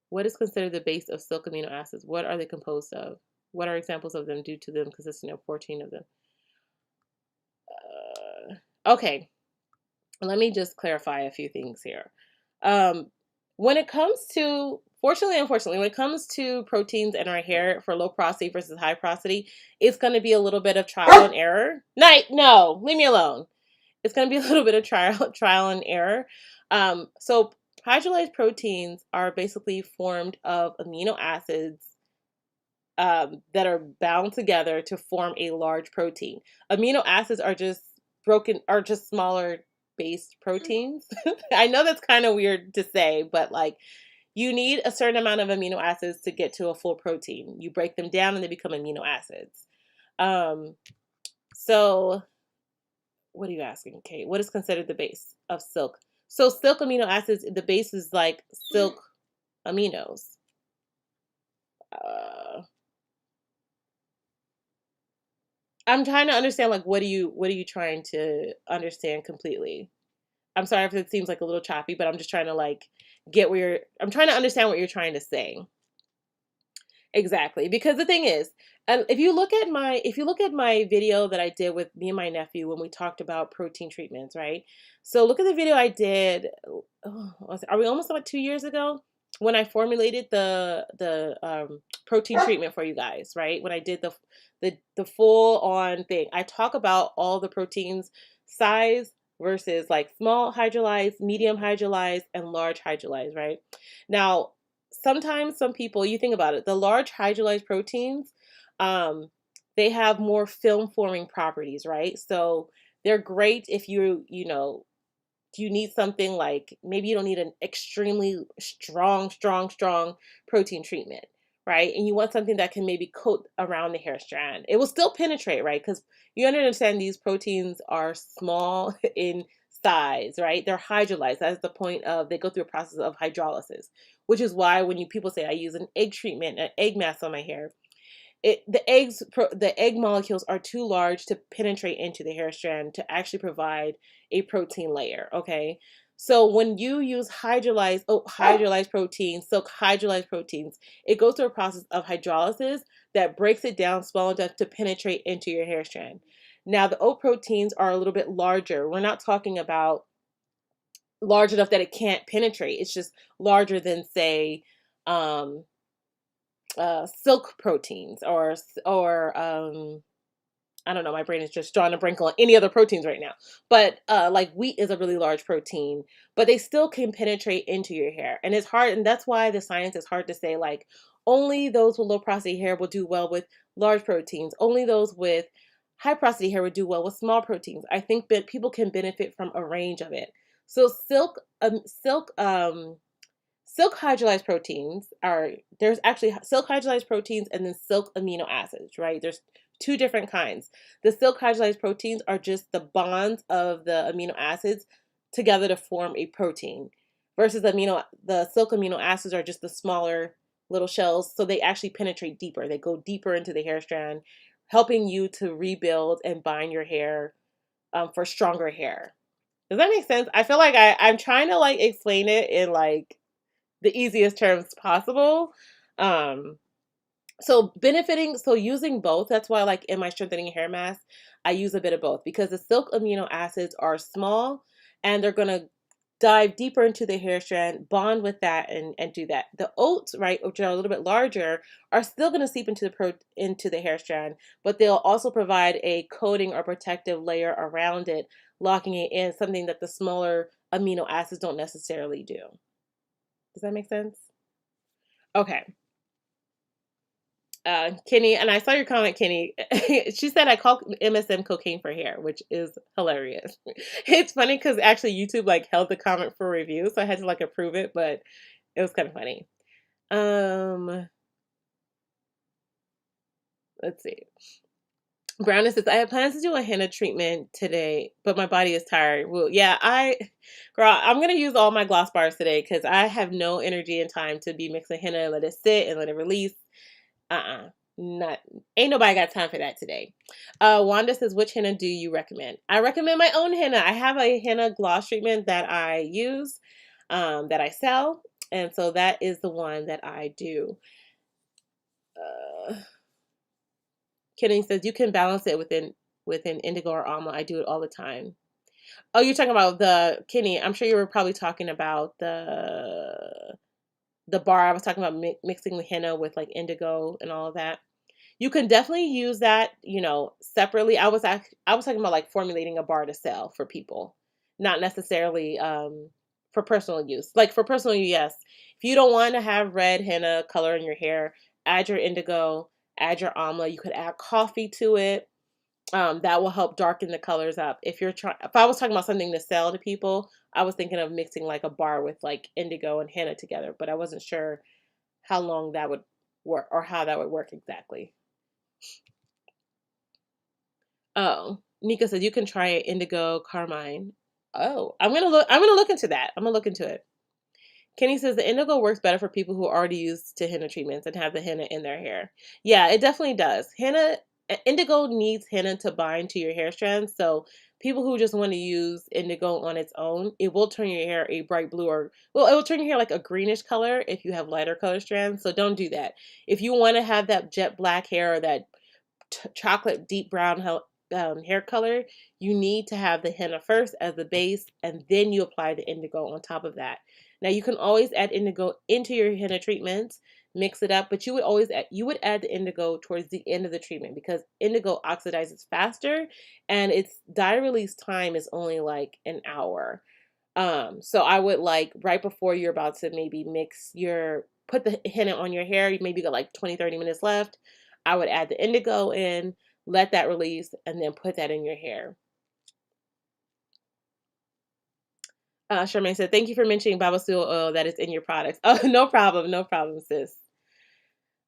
What is considered the base of silk amino acids? What are they composed of? What are examples of them due to them consisting of 14 of them? Okay, let me just clarify a few things here. When it comes to, fortunately, unfortunately, when it comes to proteins in our hair for low porosity versus high porosity, it's going to be a little bit of trial and error. Night, no, leave me alone. It's going to be a little bit of trial and error. So hydrolyzed proteins are basically formed of amino acids that are bound together to form a large protein. Amino acids are just smaller based proteins. I know that's kind of weird to say, but like you need a certain amount of amino acids to get to a full protein. You break them down and they become amino acids. So what are you asking, Kate? What is considered the base of silk? So silk amino acids, the base is like silk aminos. I'm trying to understand, like, what are you trying to understand completely? I'm sorry if it seems like a little choppy, but I'm just trying to like get where I'm trying to understand what you're trying to say. Exactly. Because the thing is, and if you look at my video that I did with me and my nephew when we talked about protein treatments, right? So look at the video I did. Are we almost about 2 years ago when I formulated the protein treatment for you guys, right? When I did the full on thing, I talk about all the proteins size versus like small hydrolyzed, medium hydrolyzed, and large hydrolyzed, right? Now sometimes some people, you think about it, the large hydrolyzed proteins, um, they have more film forming properties, right? So they're great if you need something like maybe you don't need an extremely strong protein treatment, right? And you want something that can maybe coat around the hair strand. It will still penetrate, right? Because you understand these proteins are small in size, right? They're hydrolyzed. That's the point of they go through a process of hydrolysis, which is why when people say I use an egg treatment, an egg mask on my hair, the egg molecules are too large to penetrate into the hair strand to actually provide a protein layer. Okay, so when you use hydrolyzed proteins, silk hydrolyzed proteins, it goes through a process of hydrolysis that breaks it down small enough to penetrate into your hair strand. Now the oat proteins are a little bit larger. We're not talking about large enough that it can't penetrate. It's just larger than say um silk proteins or I don't know, my brain is just drawing a blank on any other proteins right now. But like wheat is a really large protein, but they still can penetrate into your hair. And it's hard, and that's why the science is hard to say like only those with low porosity hair will do well with large proteins. Only those with high porosity hair would do well with small proteins. I think that people can benefit from a range of it. So silk hydrolyzed proteins are there's actually silk hydrolyzed proteins and then silk amino acids, right? There's two different kinds. The silk hydrolyzed proteins are just the bonds of the amino acids together to form a protein, versus the silk amino acids are just the smaller little shells, so they actually penetrate deeper. They go deeper into the hair strand, helping you to rebuild and bind your hair for stronger hair. Does that make sense? I feel like I'm trying to like explain it in like the easiest terms possible. Um, so using both, that's why like in my strengthening hair mask, I use a bit of both because the silk amino acids are small and they're gonna dive deeper into the hair strand, bond with that and do that. The oats, right, which are a little bit larger, are still gonna seep into the hair strand, but they'll also provide a coating or protective layer around it, locking it in, something that the smaller amino acids don't necessarily do. Does that make sense? Okay. Kenny, and I saw your comment, Kenny. She said I call MSM cocaine for hair, which is hilarious. It's funny because actually YouTube like held the comment for review, so I had to like approve it, but it was kind of funny. Let's see. Brownie says, I have plans to do a henna treatment today, but my body is tired. Well, yeah, girl, I'm going to use all my gloss bars today because I have no energy and time to be mixing henna and let it sit and let it release. Not, ain't nobody got time for that today. Wanda says, which henna do you recommend? I recommend my own henna. I have a henna gloss treatment that I use, that I sell. And so that is the one that I do. Kenny says you can balance it within indigo or almond. I do it all the time. Oh, you're talking about the Kenny. I'm sure you were probably talking about the bar. I was talking about mixing the henna with like indigo and all of that. You can definitely use that, separately. I was talking about like formulating a bar to sell for people, not necessarily for personal use. Like for personal use, yes. If you don't want to have red henna color in your hair, add your indigo, add your amla. You could add coffee to it. That will help darken the colors up. If I was talking about something to sell to people, I was thinking of mixing like a bar with like indigo and henna together, but I wasn't sure how long that would work or how that would work exactly. Oh, Nika says you can try indigo carmine. Oh, I'm gonna look into that. I'm gonna look into it. Kenny says the indigo works better for people who already use to henna treatments and have the henna in their hair. Yeah, it definitely does. Indigo needs henna to bind to your hair strands, so people who just want to use indigo on its own, it will turn your hair a bright blue, or, well, it will turn your hair like a greenish color if you have lighter color strands. So don't do that. If you want to have that jet black hair or that chocolate deep brown hair color, you need to have the henna first as the base, and then you apply the indigo on top of that. Now you can always add indigo into your henna treatments, mix it up, but you would add the indigo towards the end of the treatment because indigo oxidizes faster, and its dye release time is only like an hour. So I would, like, right before you're about to maybe put the henna on your hair, you maybe got like 20-30 minutes left. I would add the indigo in, let that release, and then put that in your hair. Charmaine said, thank you for mentioning babasul oil that is in your products. Oh, no problem, sis.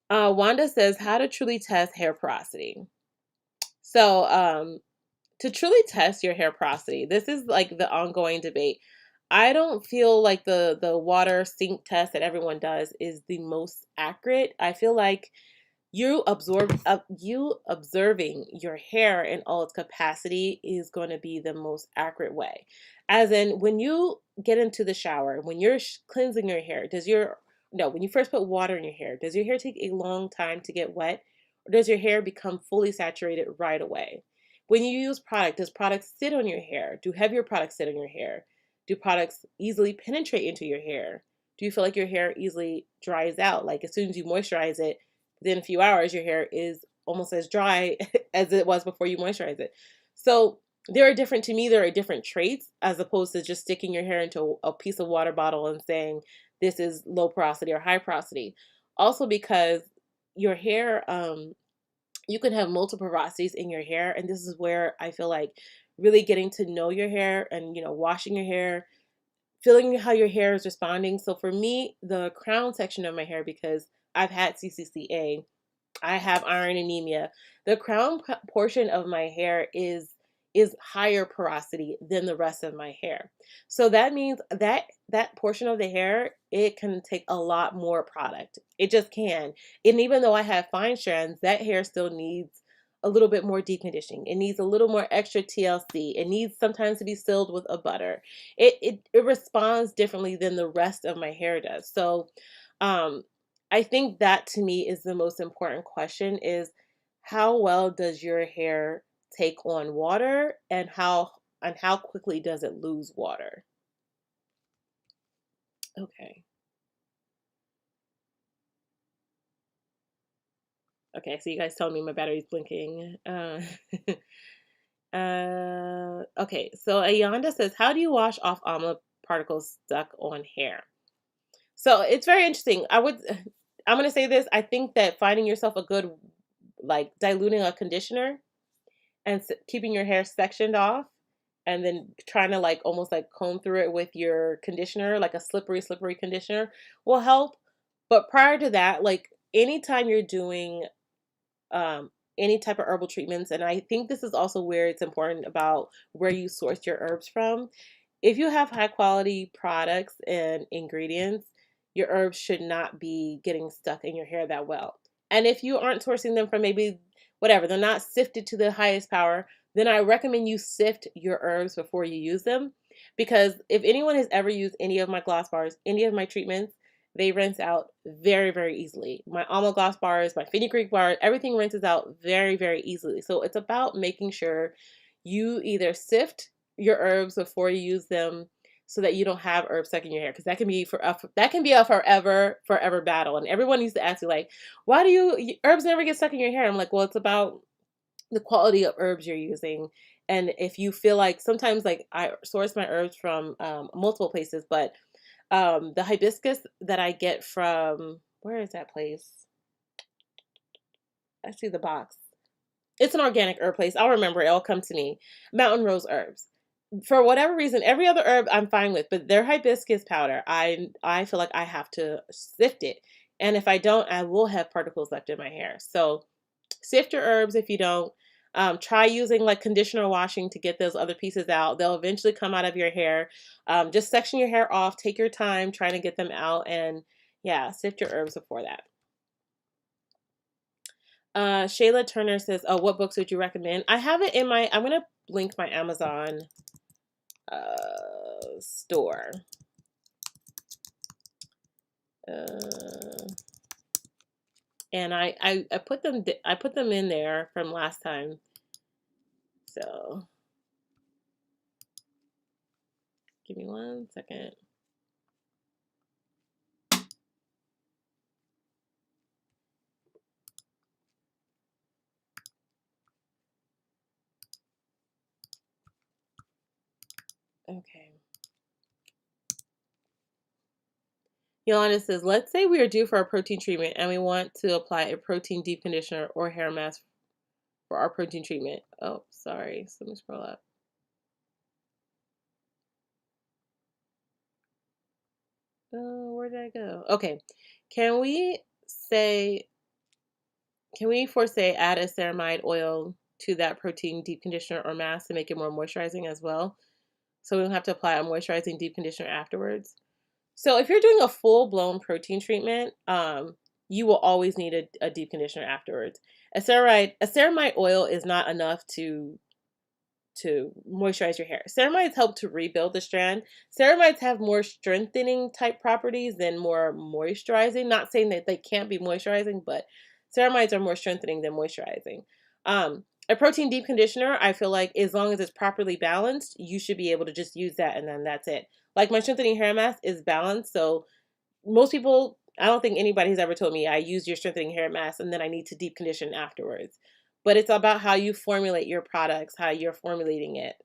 Wanda says, how to truly test hair porosity. So, to truly test your hair porosity, this is like the ongoing debate. I don't feel like the water sink test that everyone does is the most accurate. I feel like you observing your hair in all its capacity is going to be the most accurate way. As in, when you get into the shower, when you're cleansing your hair, when you first put water in your hair, does your hair take a long time to get wet, or does your hair become fully saturated right away? When you use product, does product sit on your hair? Do heavier products sit on your hair? Do products easily penetrate into your hair? Do you feel like your hair easily dries out? Like as soon as you moisturize it, within a few hours, your hair is almost as dry as it was before you moisturize it. So there are different traits as opposed to just sticking your hair into a piece of water bottle and saying this is low porosity or high porosity. Also because your hair, you can have multiple porosities in your hair. And this is where I feel like really getting to know your hair and, washing your hair, feeling how your hair is responding. So for me, the crown section of my hair, because I've had CCCA, I have iron anemia. The crown portion of my hair is higher porosity than the rest of my hair. So that means that portion of the hair, it can take a lot more product. It just can. And even though I have fine strands, that hair still needs a little bit more deep conditioning. It needs a little more extra TLC. It needs sometimes to be sealed with a butter. It responds differently than the rest of my hair does. So I think that to me is the most important question, is how well does your hair take on water, and how quickly does it lose water? Okay. Okay, so you guys told me my battery's blinking. Okay, so Ayanda says, how do you wash off omelet particles stuck on hair? So it's very interesting. I'm going to say this. I think that finding yourself a good, like, diluting a conditioner and keeping your hair sectioned off, and then trying to, like, almost like comb through it with your conditioner, like a slippery conditioner, will help. But prior to that, like, anytime you're doing any type of herbal treatments, and I think this is also where it's important about where you source your herbs from. If you have high quality products and ingredients, your herbs should not be getting stuck in your hair that well. And if you aren't sourcing them from maybe whatever, they're not sifted to the highest power, then I recommend you sift your herbs before you use them. Because if anyone has ever used any of my gloss bars, any of my treatments, they rinse out very, very easily. My almond gloss bars, my fenugreek bars, everything rinses out very, very easily. So it's about making sure you either sift your herbs before you use them, so that you don't have herbs stuck in your hair, because that can be a forever battle. And everyone needs to ask you, like, why do herbs never get stuck in your hair? I'm like, well, it's about the quality of herbs you're using. And if you feel like, sometimes, like, I source my herbs from multiple places, but the hibiscus that I get from, where is that place? I see the box. It's an organic herb place. I'll remember it. It'll come to me. Mountain Rose Herbs. For whatever reason, every other herb I'm fine with, but their hibiscus powder, I feel like I have to sift it. And if I don't, I will have particles left in my hair. So sift your herbs if you don't. Try using, like, conditioner washing to get those other pieces out. They'll eventually come out of your hair. Just section your hair off. Take your time trying to get them out. And yeah, sift your herbs before that. Shayla Turner says, "Oh, what books would you recommend?" I have it in my. I'm gonna link my Amazon store. And I put them in there from last time. So give me 1 second. Okay. Yolanda says, let's say we are due for a protein treatment and we want to apply a protein deep conditioner or hair mask for our protein treatment. Oh, sorry. So let me scroll up. Where did I go? Okay. Can we foresay add a ceramide oil to that protein deep conditioner or mask to make it more moisturizing as well? So we don't have to apply a moisturizing deep conditioner afterwards. So if you're doing a full-blown protein treatment, you will always need a deep conditioner afterwards. A ceramide oil is not enough to moisturize your hair. Ceramides help to rebuild the strand. Ceramides have more strengthening type properties than more moisturizing. Not saying that they can't be moisturizing, but ceramides are more strengthening than moisturizing. A protein deep conditioner, I feel like as long as it's properly balanced, you should be able to just use that and then that's it. Like my strengthening hair mask is balanced, so most people, I don't think anybody has ever told me I use your strengthening hair mask and then I need to deep condition afterwards. But it's about how you formulate your products, how you're formulating it.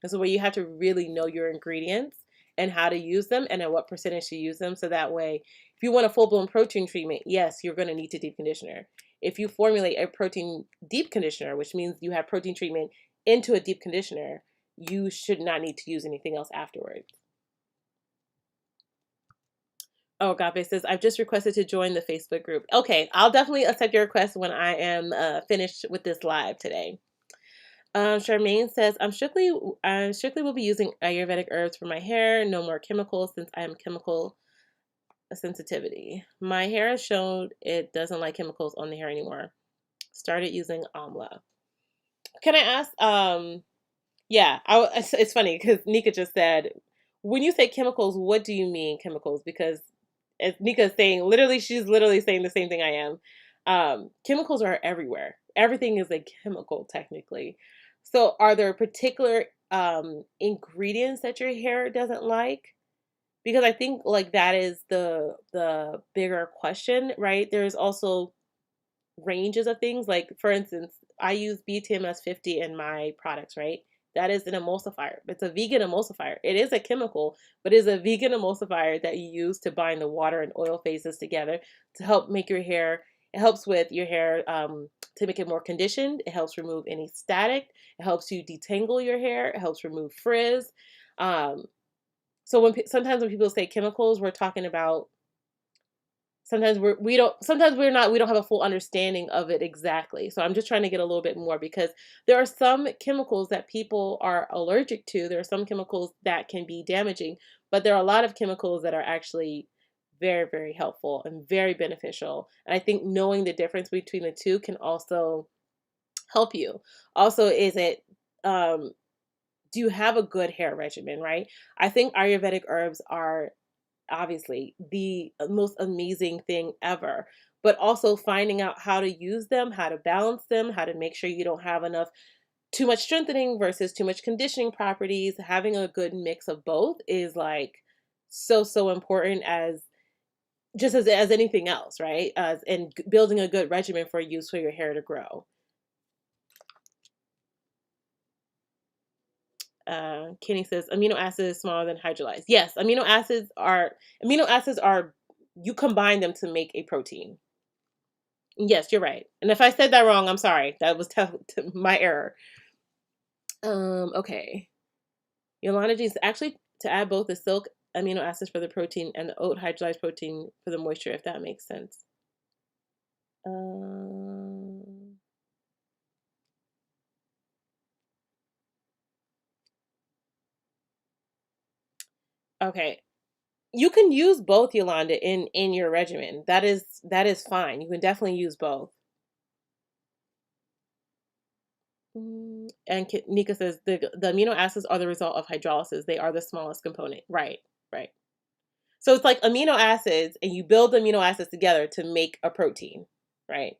This is where you have to really know your ingredients and how to use them and at what percentage to use them. So that way, if you want a full blown protein treatment, yes, you're going to need to deep conditioner. If you formulate a protein deep conditioner, which means you have protein treatment into a deep conditioner, you should not need to use anything else afterwards. Oh, Agape says, I've just requested to join the Facebook group. Okay, I'll definitely accept your request when I am finished with this live today. Charmaine says, I strictly will be using Ayurvedic herbs for my hair. No more chemicals since I am chemical sensitivity. My hair has shown it doesn't like chemicals on the hair anymore. Started using Amla. Can I ask? Yeah, it's funny because Nika just said, when you say chemicals, what do you mean chemicals? Because as Nika's saying, she's literally saying the same thing I am. Chemicals are everywhere. Everything is a chemical, technically. So, are there particular ingredients that your hair doesn't like? Because I think like that is the bigger question, right? There's also ranges of things. Like for instance, I use BTMS 50 in my products, right? That is an emulsifier. It's a vegan emulsifier. It is a chemical, but it is a vegan emulsifier that you use to bind the water and oil phases together to help make your hair. It helps with your hair to make it more conditioned. It helps remove any static. It helps you detangle your hair. It helps remove frizz. So sometimes when people say chemicals, we're talking about we don't have a full understanding of it exactly. So I'm just trying to get a little bit more because there are some chemicals that people are allergic to. There are some chemicals that can be damaging, but there are a lot of chemicals that are actually very, very helpful and very beneficial. And I think knowing the difference between the two can also help you. Also, do you have a good hair regimen, right? I think Ayurvedic herbs are obviously the most amazing thing ever, but also finding out how to use them, how to balance them, how to make sure you don't have enough too much strengthening versus too much conditioning properties. Having a good mix of both is like so important as just as anything else, right? And building a good regimen for your hair to grow. Kenny says amino acids is smaller than hydrolyzed. Yes, amino acids are you combine them to make a protein. Yes, you're right. And if I said that wrong, I'm sorry. That was my error. Okay. Yolanda G is actually to add both the silk amino acids for the protein and the oat hydrolyzed protein for the moisture, if that makes sense. Okay. You can use both, Yolanda, in your regimen. That is fine. You can definitely use both. And Nika says the amino acids are the result of hydrolysis. They are the smallest component. Right, right. So it's like amino acids, and you build amino acids together to make a protein, right?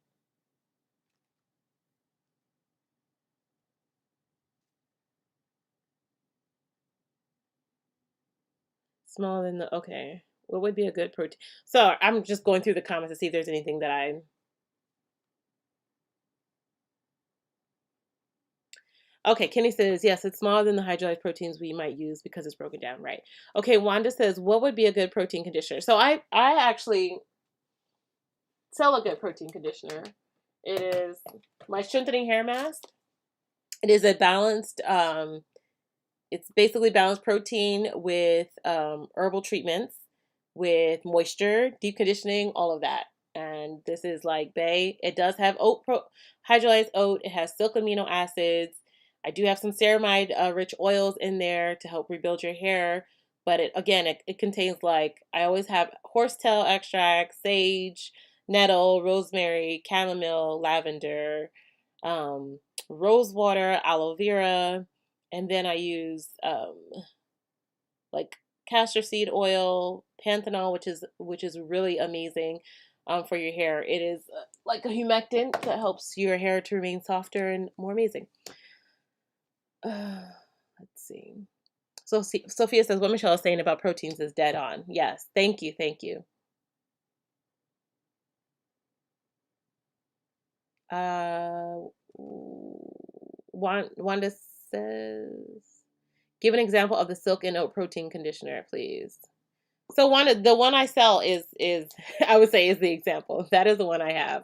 Smaller than the okay. What would be a good protein? So I'm just going through the comments to see if there's anything that I. Okay, Kenny says yes. It's smaller than the hydrolyzed proteins we might use because it's broken down, right? Okay, Wanda says what would be a good protein conditioner? So I actually sell a good protein conditioner. It is my strengthening hair mask. It is a balanced. It's basically balanced protein with herbal treatments, with moisture, deep conditioning, all of that. And this is like Bay. It does have hydrolyzed oat. It has silk amino acids. I do have some ceramide rich oils in there to help rebuild your hair. But it contains like I always have horsetail extract, sage, nettle, rosemary, chamomile, lavender, um, rose water, aloe vera, and then I use like castor seed oil, panthenol, which is really amazing for your hair. It is like a humectant that helps your hair to remain softer and more amazing. Let's see. So Sophia says what Michelle is saying about proteins is dead on. Yes, thank you, thank you. Uh, Wanda says, give an example of the silk and oat protein conditioner, please. So the one I sell is I would say is the example. That is the one I have.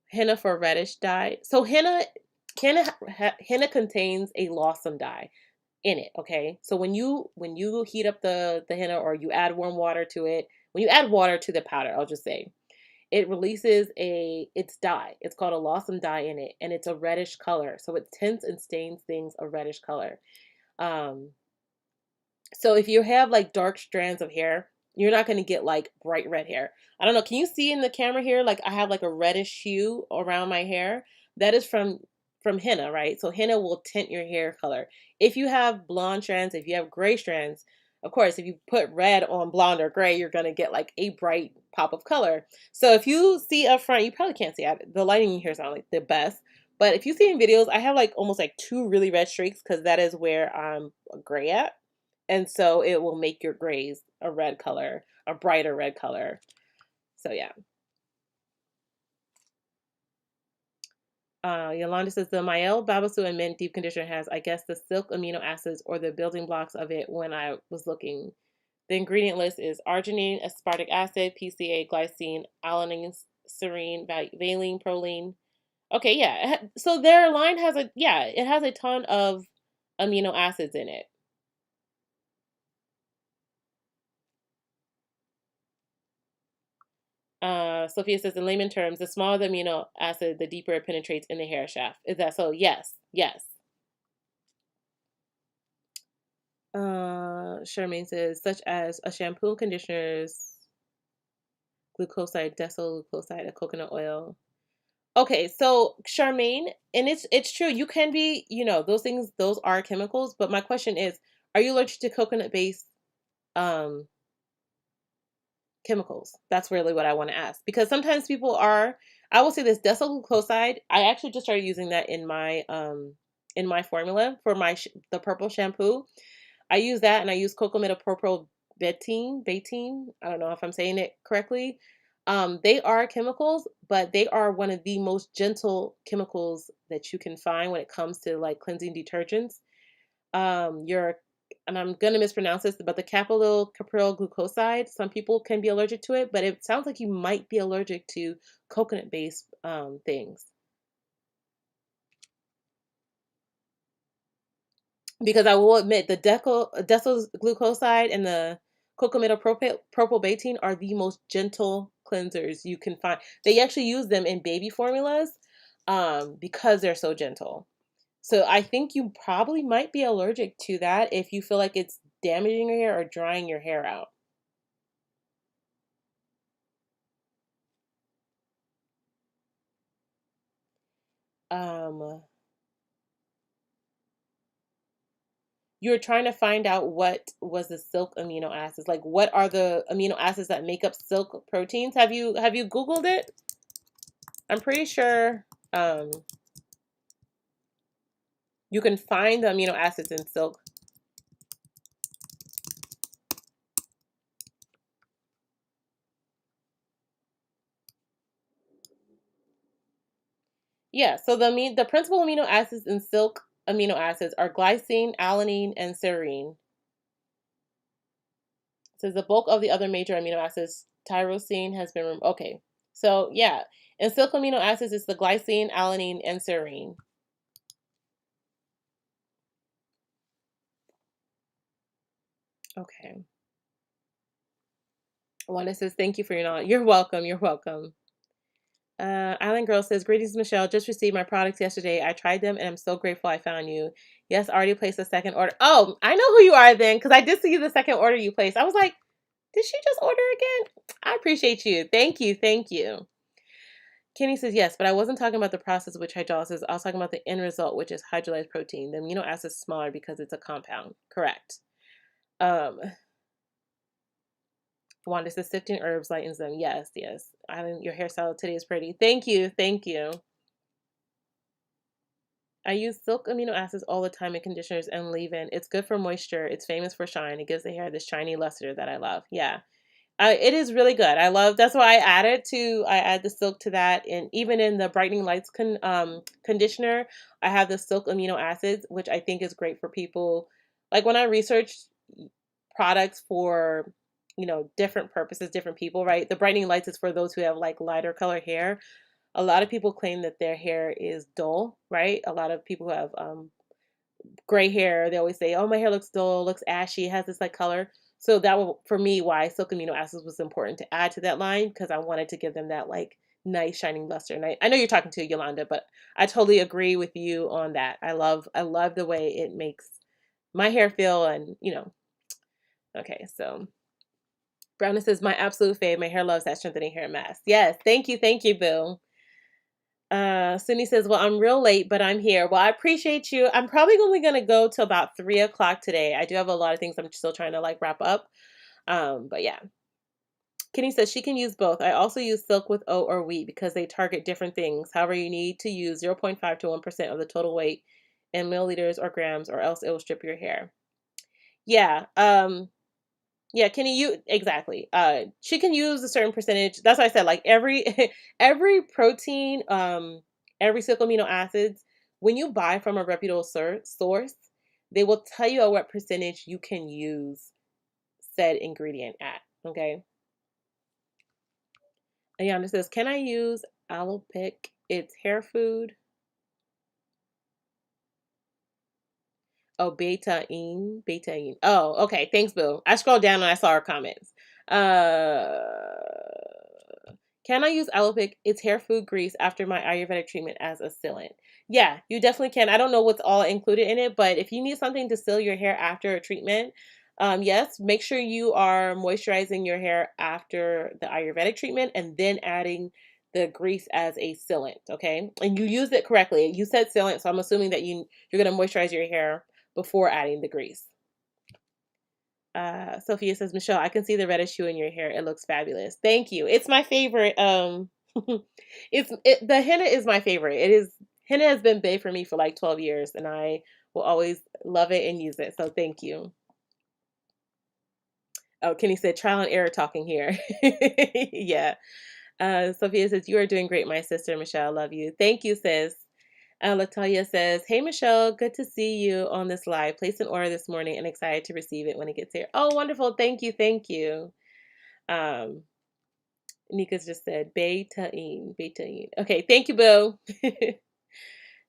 Henna for reddish dye. So henna contains a lawsome dye in it. Okay, so when you heat up the henna or you add warm water to it, when you add water to the powder, I'll just say it releases its dye. It's called a lawsome dye in it, and it's a reddish color. So it tints and stains things a reddish color. Um, So if you have like dark strands of hair, you're not going to get like bright red hair. I don't know. Can you see in the camera here? Like I have like a reddish hue around my hair. That is from henna, right? So henna will tint your hair color. If you have blonde strands, if you have gray strands, of course, if you put red on blonde or gray, you're going to get like a bright pop of color. So if you see up front, you probably can't see it. The lighting here is not like the best. But if you see in videos, I have like almost like two really red streaks because that is where I'm gray at. And so it will make your grays a red color, a brighter red color. So yeah. Yolanda says the Mael Babasu and Mint Deep Conditioner has, I guess, the silk amino acids or the building blocks of it when I was looking. The ingredient list is arginine, aspartic acid, PCA, glycine, alanine, serine, valine, proline. Okay, yeah. So their line has it has a ton of amino acids in it. Sophia says, in layman terms, the smaller the amino acid, the deeper it penetrates in the hair shaft. Is that so? Yes, yes. Charmaine says, such as a shampoo and conditioners, glucoside, decyl glucoside, a coconut oil. Okay, so Charmaine, and it's true. You can be, those things, those are chemicals. But my question is, are you allergic to coconut-based um chemicals? That's really what I want to ask because sometimes people are. I will say this decyl glucoside. I actually just started using that in my formula for the purple shampoo. I use that and I use cocamidopropyl betaine. I don't know if I'm saying it correctly. They are chemicals, but they are one of the most gentle chemicals that you can find when it comes to like cleansing detergents. Your and I'm gonna mispronounce this, but the caprylyl glucoside. Some people can be allergic to it, but it sounds like you might be allergic to coconut-based things. Because I will admit the decyl glucoside and the cocamidopropyl are the most gentle cleansers you can find. They actually use them in baby formulas because they're so gentle. So I think you probably might be allergic to that if you feel like it's damaging your hair or drying your hair out. Um, you're trying to find out what was the silk amino acids. Like, what are the amino acids that make up silk proteins? Have you Googled it? I'm pretty sure um, you can find the amino acids in silk. Yeah, so the principal amino acids in silk amino acids are glycine, alanine, and serine. It says the bulk of the other major amino acids, tyrosine, has been removed. Okay, so yeah, in silk amino acids, it's the glycine, alanine, and serine. Okay. Wanda says, thank you for your knowledge. You're welcome. You're welcome. Island Girl says, greetings, Michelle. Just received my products yesterday. I tried them and I'm so grateful I found you. Yes, I already placed a second order. Oh, I know who you are then, because I did see the second order you placed. I was like, did she just order again? I appreciate you. Thank you. Thank you. Kenny says, yes, but I wasn't talking about the process which hydrolysis. I was talking about the end result, which is hydrolyzed protein. The amino acid is smaller because it's a compound. Correct. Um, Wanda says, sifting herbs lightens them. Yes, yes. Your hairstyle today is pretty. Thank you. Thank you. I use silk amino acids all the time in conditioners and leave-in. It's good for moisture. It's famous for shine. It gives the hair this shiny luster that I love. Yeah. It is really good. I love, that's why I add the silk to that. And even in the brightening lights conditioner, I have the silk amino acids, which I think is great for people. Like when I research products for, different purposes, different people, right? The brightening lights is for those who have like lighter color hair. A lot of people claim that their hair is dull, right? A lot of people who have gray hair, they always say, "Oh, my hair looks dull, looks ashy, it has this like color." So that was for me why silk amino acids was important to add to that line, because I wanted to give them that like nice shining luster. And I know you're talking to Yolanda, but I totally agree with you on that. I love the way it makes my hair feel, and okay, so Brownie says, my absolute fave. My hair loves that strengthening hair mask. Yes, thank you, Boo. Cindy says, well, I'm real late, but I'm here. Well, I appreciate you. I'm probably only going to go till about 3 o'clock today. I do have a lot of things I'm still trying to like wrap up. But yeah. Kenny says she can use both. I also use silk with oat or wheat because they target different things. However, you need to use 0.5 to 1% of the total weight in milliliters or grams, or else it will strip your hair. Yeah. Yeah, Kenny, you exactly. She can use a certain percentage. That's why I said like every every protein, every silk amino acids. When you buy from a reputable source, they will tell you at what percentage you can use said ingredient at. Okay. Ayana says, "Can I use Alopecia? It's hair food." Oh, betaine. Oh, okay. Thanks, Boo. I scrolled down and I saw her comments. Uh, can I use Alopecia? It's hair food grease after my Ayurvedic treatment as a sealant. Yeah, you definitely can. I don't know what's all included in it, but if you need something to seal your hair after a treatment, yes, make sure you are moisturizing your hair after the Ayurvedic treatment and then adding the grease as a sealant, okay? And you used it correctly. You said sealant, so I'm assuming that you're going to moisturize your hair before adding the grease. Sophia says, Michelle, I can see the reddish hue in your hair. It looks fabulous. Thank you. It's my favorite. The henna is my favorite. Henna has been bae for me for like 12 years, and I will always love it and use it. So thank you. Oh, Kenny said, trial and error talking here. Yeah. Sophia says, you are doing great, my sister, Michelle. Love you. Thank you, sis. Latoya says, hey, Michelle, good to see you on this live. Placed an order this morning and excited to receive it when it gets here. Oh, wonderful. Thank you. Thank you. Nika's just said, betaine. Okay, thank you, Boo.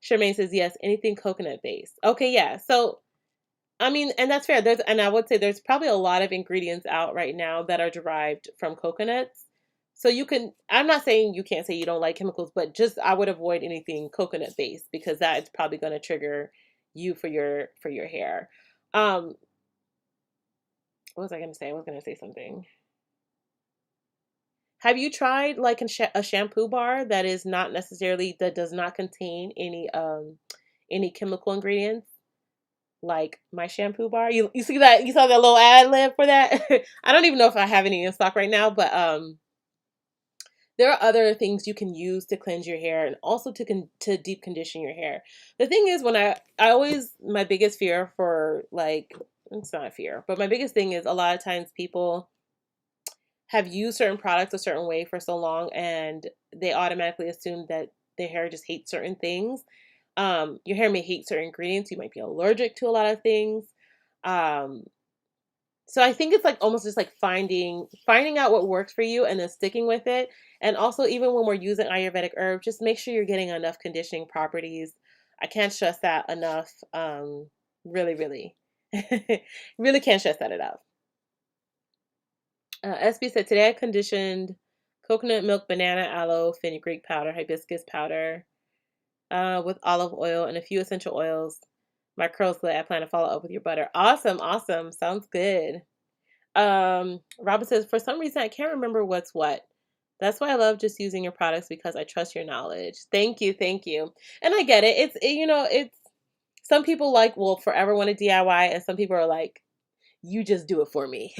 Charmaine says, yes, anything coconut based. Okay, yeah. So, I mean, and that's fair. And I would say there's probably a lot of ingredients out right now that are derived from coconuts. So I'm not saying you can't say you don't like chemicals, but just I would avoid anything coconut based, because that is probably going to trigger you for your hair. What was I going to say? I was going to say something. Have you tried like a shampoo bar that does not contain any chemical ingredients? like my shampoo bar. You see that? You saw that little ad lib for that? I don't even know if I have any in stock right now, but there are other things you can use to cleanse your hair and also to deep condition your hair. The thing is, when I always, my biggest fear for, like, it's not a fear, but my biggest thing is a lot of times people have used certain products a certain way for so long and they automatically assume that their hair just hates certain things. Your hair may hate certain ingredients. You might be allergic to a lot of things. Um, so I think it's like almost just like finding out what works for you and then sticking with it. And also, even when we're using Ayurvedic herbs, just make sure you're getting enough conditioning properties. I can't stress that enough. Really, really, really can't stress that enough. SB said, today I conditioned coconut milk, banana, aloe, fenugreek powder, hibiscus powder, with olive oil and a few essential oils. My curls lit. I plan to follow up with your butter. Awesome, awesome. Sounds good. Robin says, for some reason I can't remember what's what. That's why I love just using your products, because I trust your knowledge. Thank you, thank you. And I get it. It's some people like will forever want to DIY, and some people are like, you just do it for me.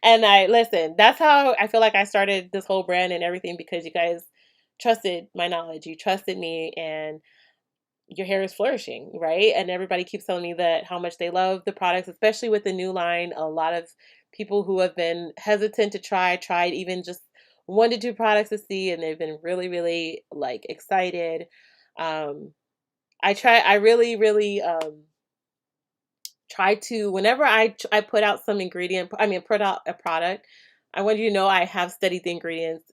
And I listen, that's how I feel like I started this whole brand and everything, because you guys trusted my knowledge. You trusted me, and your hair is flourishing, right? And everybody keeps telling me that how much they love the products, especially with the new line. A lot of people who have been hesitant to tried even just 1 to 2 products to see, and they've been really, really like excited. Um, I really, really try to, whenever I put out some ingredient, I mean, put out a product, I want you to know I have studied the ingredients.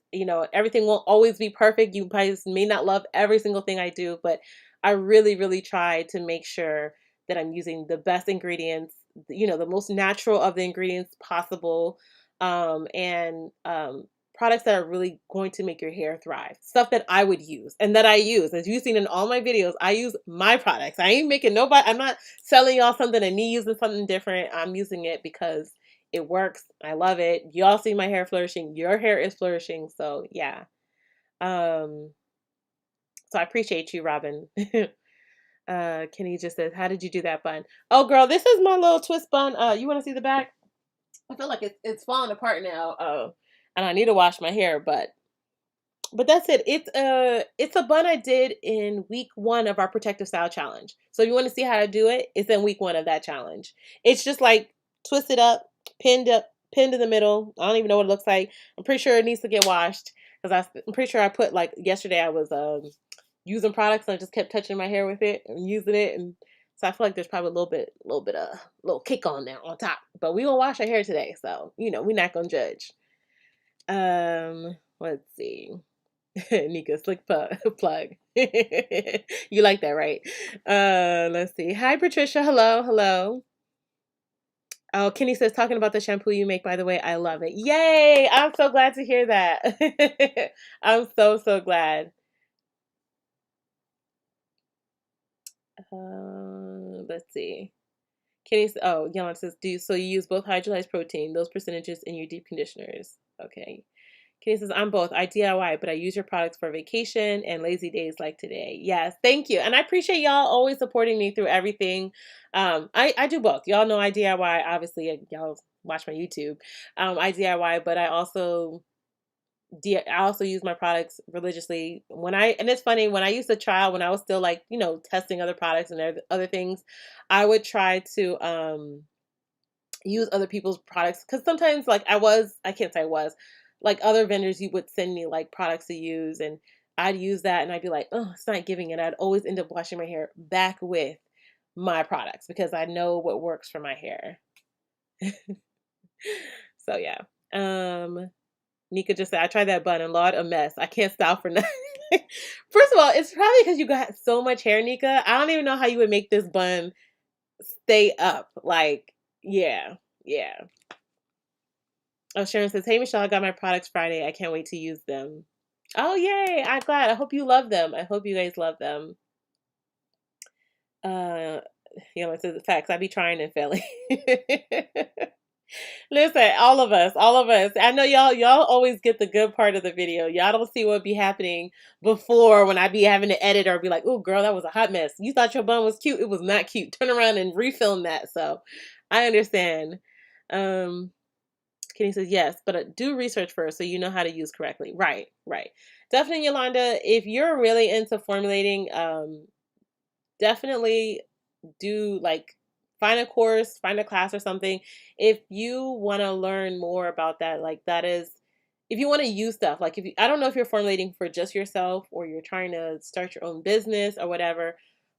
Everything won't always be perfect. You guys may not love every single thing I do, but I really, really try to make sure that I'm using the best ingredients, the most natural of the ingredients possible, and products that are really going to make your hair thrive. Stuff that I would use and that I use. As you've seen in all my videos, I use my products. I ain't making nobody, I'm not selling y'all something and me using something different. I'm using it because it works. I love it. Y'all see my hair flourishing. Your hair is flourishing. So yeah. Um, so I appreciate you, Robin. Kenny just says, how did you do that bun? Oh girl, this is my little twist bun. You want to see the back? I feel like it's falling apart now. And I need to wash my hair, but that's it. It's a bun I did in week 1 of our Protective Style Challenge. So if you want to see how to do it, it's in week 1 of that challenge. It's just like twisted up, pinned in the middle. I don't even know what it looks like. I'm pretty sure it needs to get washed, because I'm pretty sure I put, like, yesterday I was using products and I just kept touching my hair with it and using it, and so I feel like there's probably a little kick on there on top. But we gonna wash our hair today, so we're not gonna judge. Let's see. Nika, slick plug. You like that, right? Let's see. Hi, Patricia. Hello, hello. Oh, Kenny says, talking about the shampoo you make, by the way, I love it. Yay! I'm so glad to hear that. I'm so, so glad. Let's see. Kenny, Yama says, so you use both hydrolyzed protein, those percentages in your deep conditioners. Okay. Kenny says, I'm both. I DIY, but I use your products for vacation and lazy days like today. Yes, thank you. And I appreciate y'all always supporting me through everything. I do both. Y'all know I DIY. Obviously, y'all watch my YouTube. I DIY, but I also use my products religiously. And it's funny, when I used to trial, when I was still like, testing other products and other things, I would try to use other people's products, because sometimes, like, I can't say I was, like, other vendors, you would send me like products to use, and I'd use that and I'd be like, oh, it's not giving it. I'd always end up washing my hair back with my products because I know what works for my hair. So yeah. Nika just said, I tried that bun and Lord, a mess. I can't style for nothing. First of all, it's probably because you got so much hair, Nika. I don't even know how you would make this bun stay up. Like, yeah. Oh, Sharon says, hey, Michelle, I got my products Friday. I can't wait to use them. Oh, yay. I'm glad. I hope you love them. I hope you guys love them. It says, facts. I be trying and failing. Listen, all of us, all of us. I know y'all always get the good part of the video. Y'all don't see what be happening before when I be having to edit or be like, "Oh, girl, that was a hot mess. You thought your bun was cute. It was not cute. Turn around and refilm that." So, I understand. Um, Kenny says yes, but do research first so you know how to use correctly. Right, right. Definitely, Yolanda. If you're really into formulating, definitely do like find a course, find a class or something. If you want to learn more about that, like that is if you want to use stuff, like if you, I don't know if you're formulating for just yourself or you're trying to start your own business or whatever,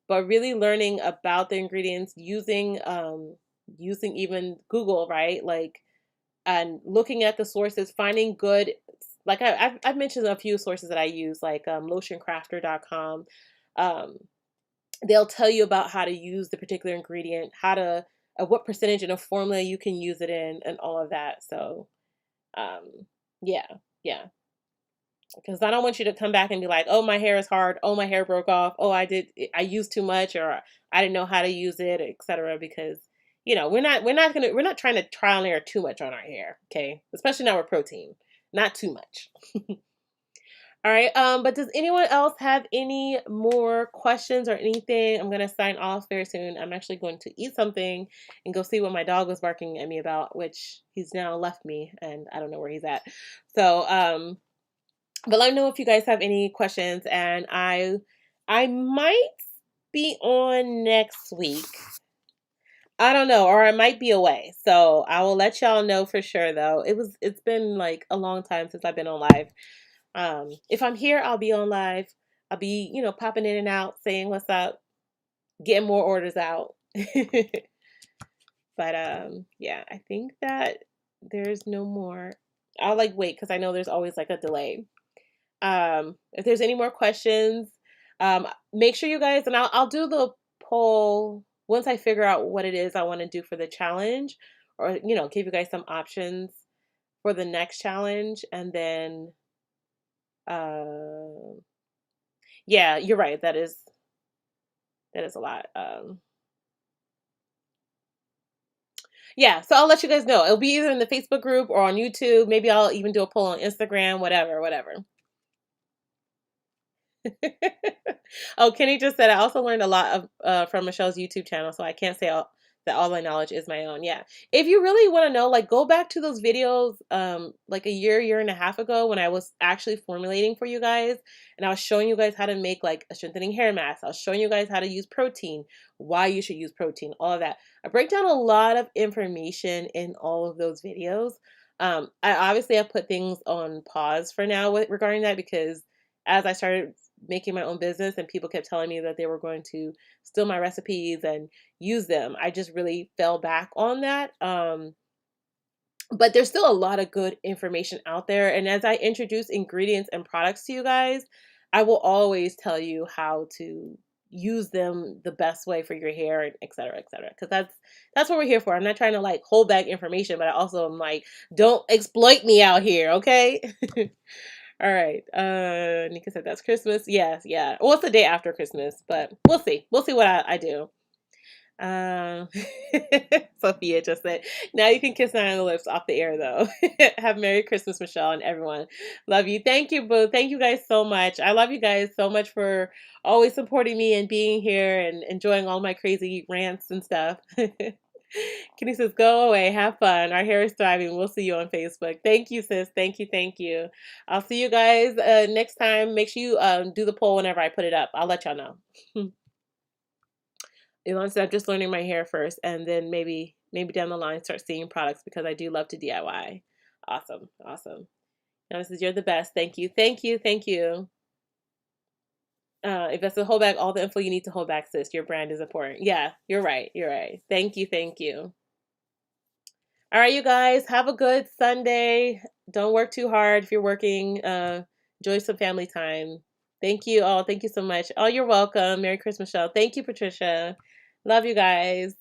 but really learning about the ingredients using even Google, right? Like and looking at the sources, finding good like I've mentioned a few sources that I use like lotioncrafter.com. Um they'll tell you about how to use the particular ingredient, how to what percentage in a formula you can use it in, and all of that. So, yeah, yeah. Because I don't want you to come back and be like, "Oh, my hair is hard. Oh, my hair broke off. Oh, I used too much, or I didn't know how to use it, etc." Because we're not trying to trial and error too much on our hair, okay? Especially not with protein, not too much. All right. But does anyone else have any more questions or anything? I'm gonna sign off very soon. I'm actually going to eat something and go see what my dog was barking at me about, which he's now left me and I don't know where he's at. So, but let me know if you guys have any questions, and I might be on next week. I don't know, or I might be away. So I will let y'all know for sure though. It's been like a long time since I've been on live. If I'm here, I'll be on live. I'll be, popping in and out, saying what's up, getting more orders out. But yeah, I think that there's no more. I'll like wait because I know there's always like a delay. If there's any more questions, make sure you guys and I'll do the poll once I figure out what it is I want to do for the challenge, or give you guys some options for the next challenge, and then uh yeah, you're right. That is a lot. Yeah, so I'll let you guys know. It'll be either in the Facebook group or on YouTube. Maybe I'll even do a poll on Instagram, whatever, whatever. Oh, Kenny just said I also learned a lot of from Michelle's YouTube channel, so I can't say that all my knowledge is my own. Yeah, if you really want to know, like, go back to those videos, like a year and a half ago when I was actually formulating for you guys, and I was showing you guys how to make like a strengthening hair mask. I was showing you guys how to use protein, why you should use protein, all of that. I break down a lot of information in all of those videos. I obviously have put things on pause for now regarding that because as I started making my own business and people kept telling me that they were going to steal my recipes and use them, I just really fell back on that. But there's still a lot of good information out there. And as I introduce ingredients and products to you guys, I will always tell you how to use them the best way for your hair, and et cetera, et cetera. Because that's what we're here for. I'm not trying to like hold back information, but I also am like, don't exploit me out here, okay? All right. Nika said that's Christmas. Yes, yeah. Well, it's the day after Christmas, but we'll see. We'll see what I do. Um, Sophia just said, now you can kiss me on the lips off the air, though. Have Merry Christmas, Michelle, and everyone. Love you. Thank you, Boo. Thank you guys so much. I love you guys so much for always supporting me and being here and enjoying all my crazy rants and stuff. Kenny says, go away, have fun. Our hair is thriving. We'll see you on Facebook. Thank you, sis. Thank you, thank you. I'll see you guys next time. Make sure you do the poll whenever I put it up. I'll let y'all know. Elon said, I'm just learning my hair first, and then maybe down the line start seeing products because I do love to DIY. Awesome, awesome. Elon says, you're the best. Thank you, thank you, thank you. If that's to hold back all the info you need to hold back, sis, your brand is important. Yeah, you're right. You're right. Thank you, thank you. All right, you guys, have a good Sunday. Don't work too hard if you're working. Enjoy some family time. Thank you all. Thank you so much. Oh, you're welcome. Merry Christmas, Michelle. Thank you, Patricia. Love you guys.